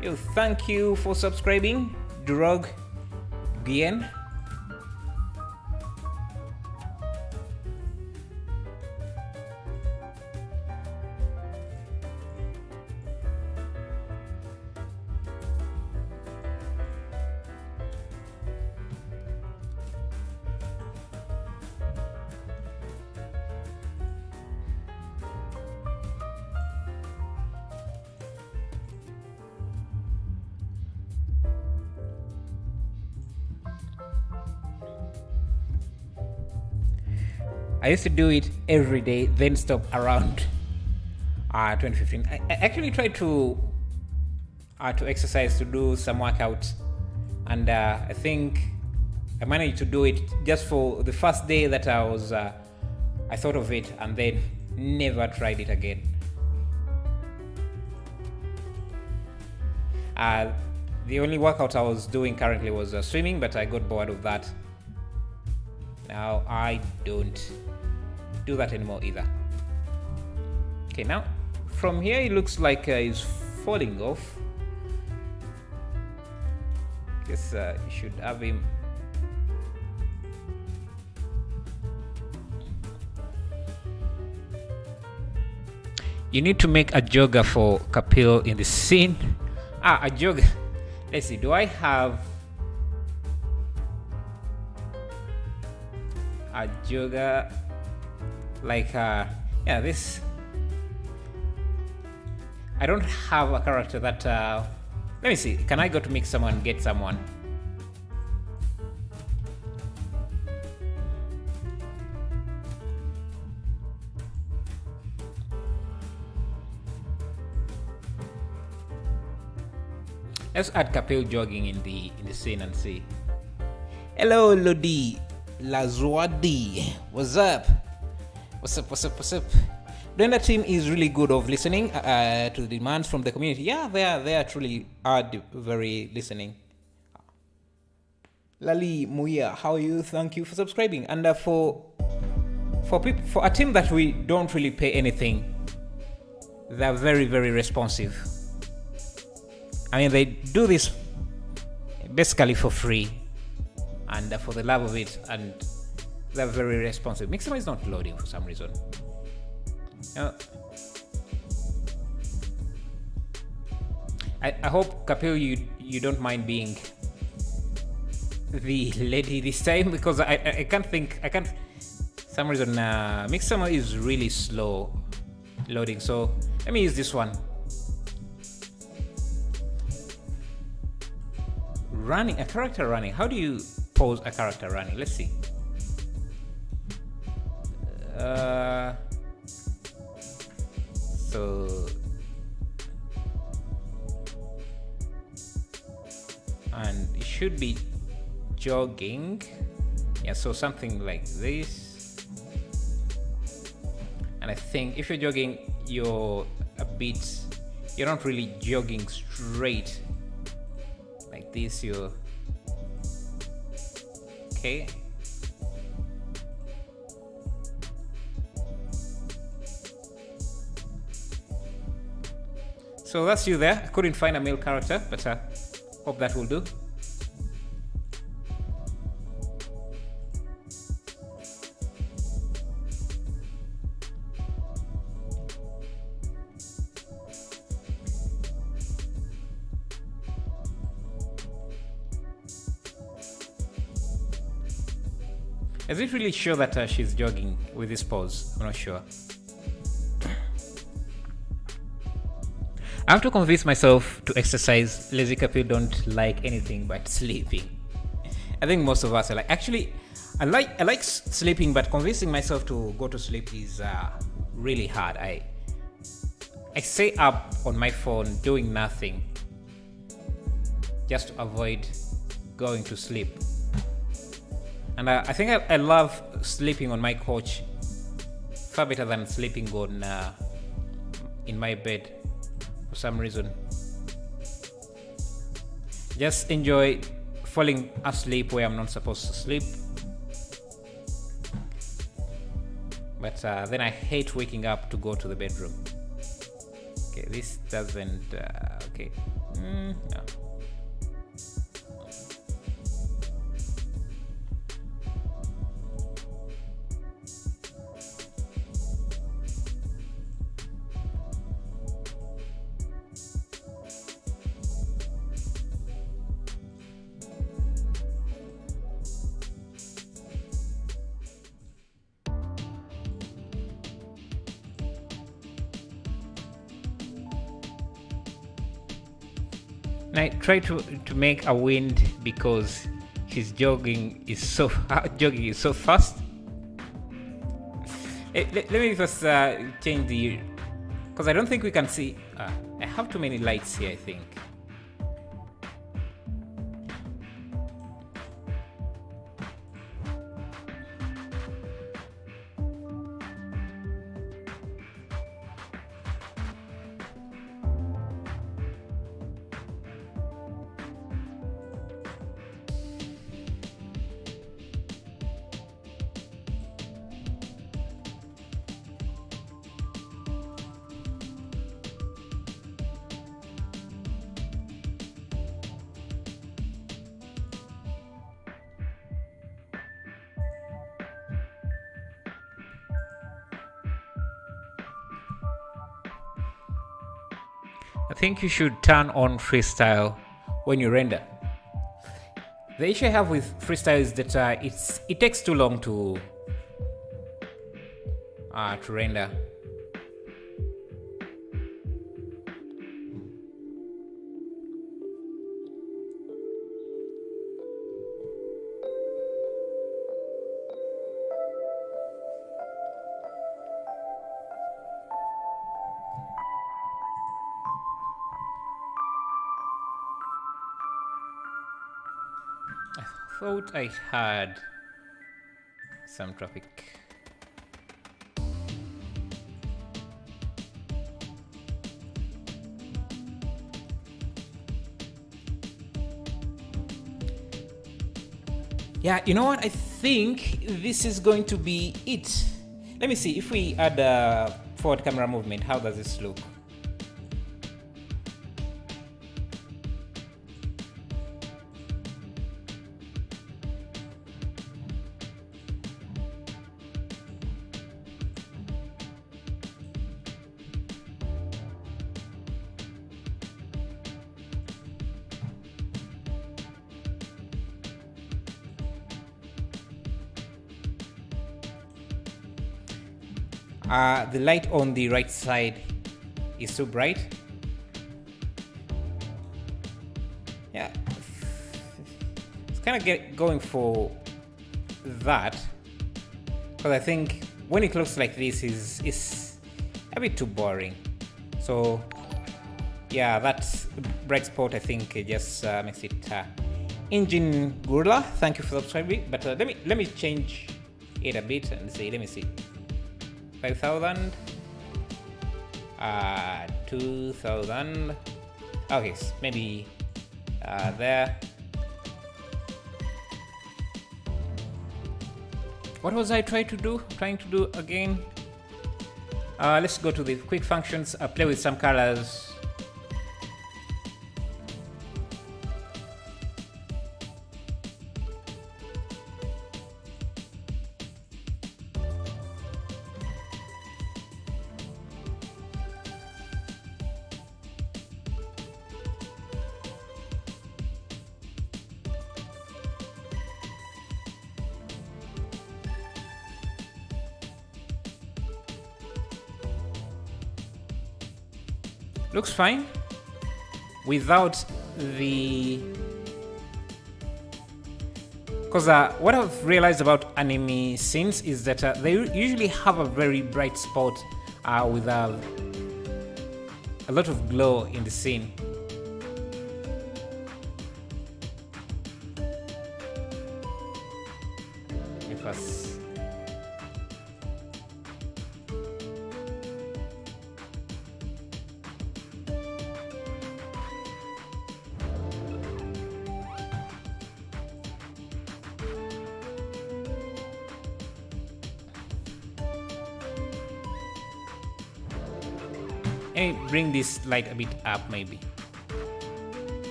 Yo, thank you for subscribing, Drog Gien. I used to do it every day, then stop around 2015. I actually tried to exercise, to do some workouts, and I think I managed to do it just for the first day that I thought of it, and then never tried it again. The only workout I was doing currently was swimming, but I got bored of that. Now I don't do that anymore either. Okay, now from here it looks like it's falling off. Guess you should have him. You need to make a jogger for Kapil in the scene. A jogger. Let's see, do I have a jogger like yeah, this? I don't have a character that let me see, can I go to make someone, get someone? Let's add Kapil jogging in the scene and see. Hello Lodi Lazwadi, what's up? What's up? Blender team is really good of listening to the demands from the community. Yeah, they are truly very listening. Lali Muya, how are you? Thank you for subscribing. And for a team that we don't really pay anything, they're very responsive. I mean, they do this basically for free and for the love of it, and they're very responsive. Mixer is not loading for some reason. I hope, Kapil, you don't mind being the lady this time, because I can't some reason Mixer is really slow loading, so let me use this one. Running, a character running. How do you pose a character running? Let's see. So, and it should be jogging. Yeah, so something like this. And I think if you're jogging, you're not really jogging straight like this. You're okay. So that's you there. I couldn't find a male character, but hope that will do. Is it really sure that she's jogging with this pose? I'm not sure. I have to convince myself to exercise. Lazy Kapil don't like anything but sleeping. I think most of us are like, actually, I like sleeping, but convincing myself to go to sleep is really hard. I stay up on my phone doing nothing, just to avoid going to sleep. And I think I love sleeping on my couch far better than sleeping on in my bed for some reason. Just enjoy falling asleep where I'm not supposed to sleep. But then I hate waking up to go to the bedroom. Okay, this doesn't... okay. No. I try to make a wind because his jogging is so fast. Let me first change the, because I don't think we can see. I have too many lights here, I think. I think you should turn on freestyle when you render. The issue I have with freestyle is that it takes too long to render. I thought I had some traffic. Yeah, you know what? I think this is going to be it. Let me see if we add a forward camera movement. How does this look? The light on the right side is too bright. Yeah, it's kind of going for that, because I think when it looks like this is a bit too boring. So yeah, that bright spot I think just makes it engine gorilla. Thank you for subscribing. But let me change it a bit and say, let me see. 5,000, 2,000. Okay, so maybe there. What was I trying to do again? Let's go to the quick functions. Play with some colors. Looks fine without the, because what I've realized about anime scenes is that they usually have a very bright spot with a lot of glow in the scene. first. Let me bring this light a bit up, maybe.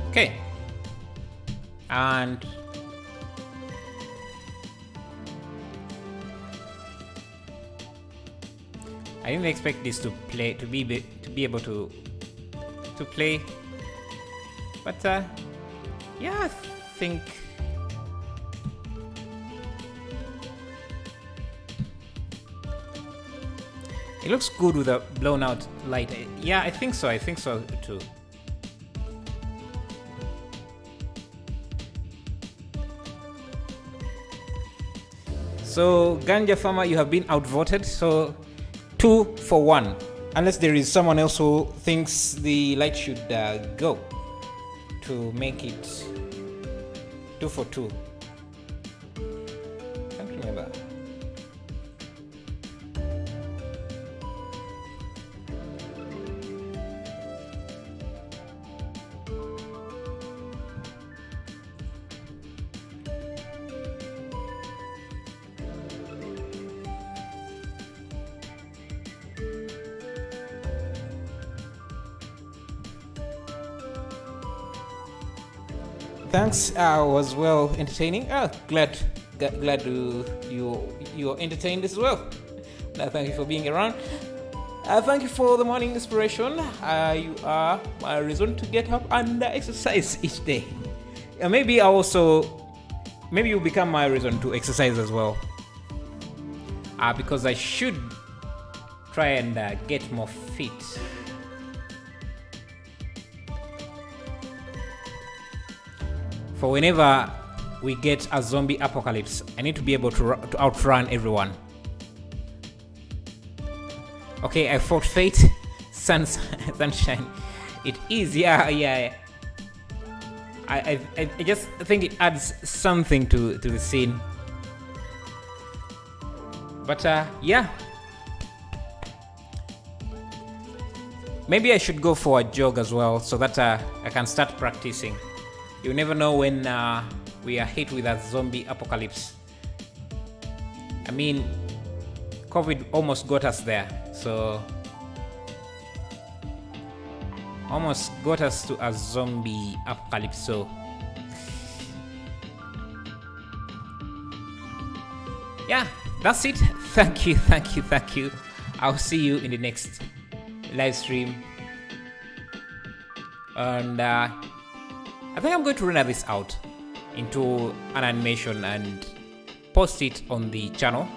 Okay, and I didn't expect this to play to be able to play, but yeah, I think it looks good with a blown out light. Yeah, I think so too. So Ganja Farmer, you have been outvoted, so 2 for 1, unless there is someone else who thinks the light should go to make it 2 for 2. Can't remember. Thanks, was well entertaining. Glad you're entertained as well. Thank you for being around. Thank you for the morning inspiration. You are my reason to get up and exercise each day. Maybe you'll become my reason to exercise as well. Because I should try and get more fit. For whenever we get a zombie apocalypse, I need to be able to outrun everyone. Okay, I fought fate. Sunshine. It is, yeah. I just think it adds something to the scene. But yeah. Maybe I should go for a jog as well, so that I can start practicing. You never know when we are hit with a zombie apocalypse. I mean, COVID almost got us there, so almost got us to a zombie apocalypse. So yeah, that's it. Thank you. I'll see you in the next live stream, and I think I'm going to render this out into an animation and post it on the channel.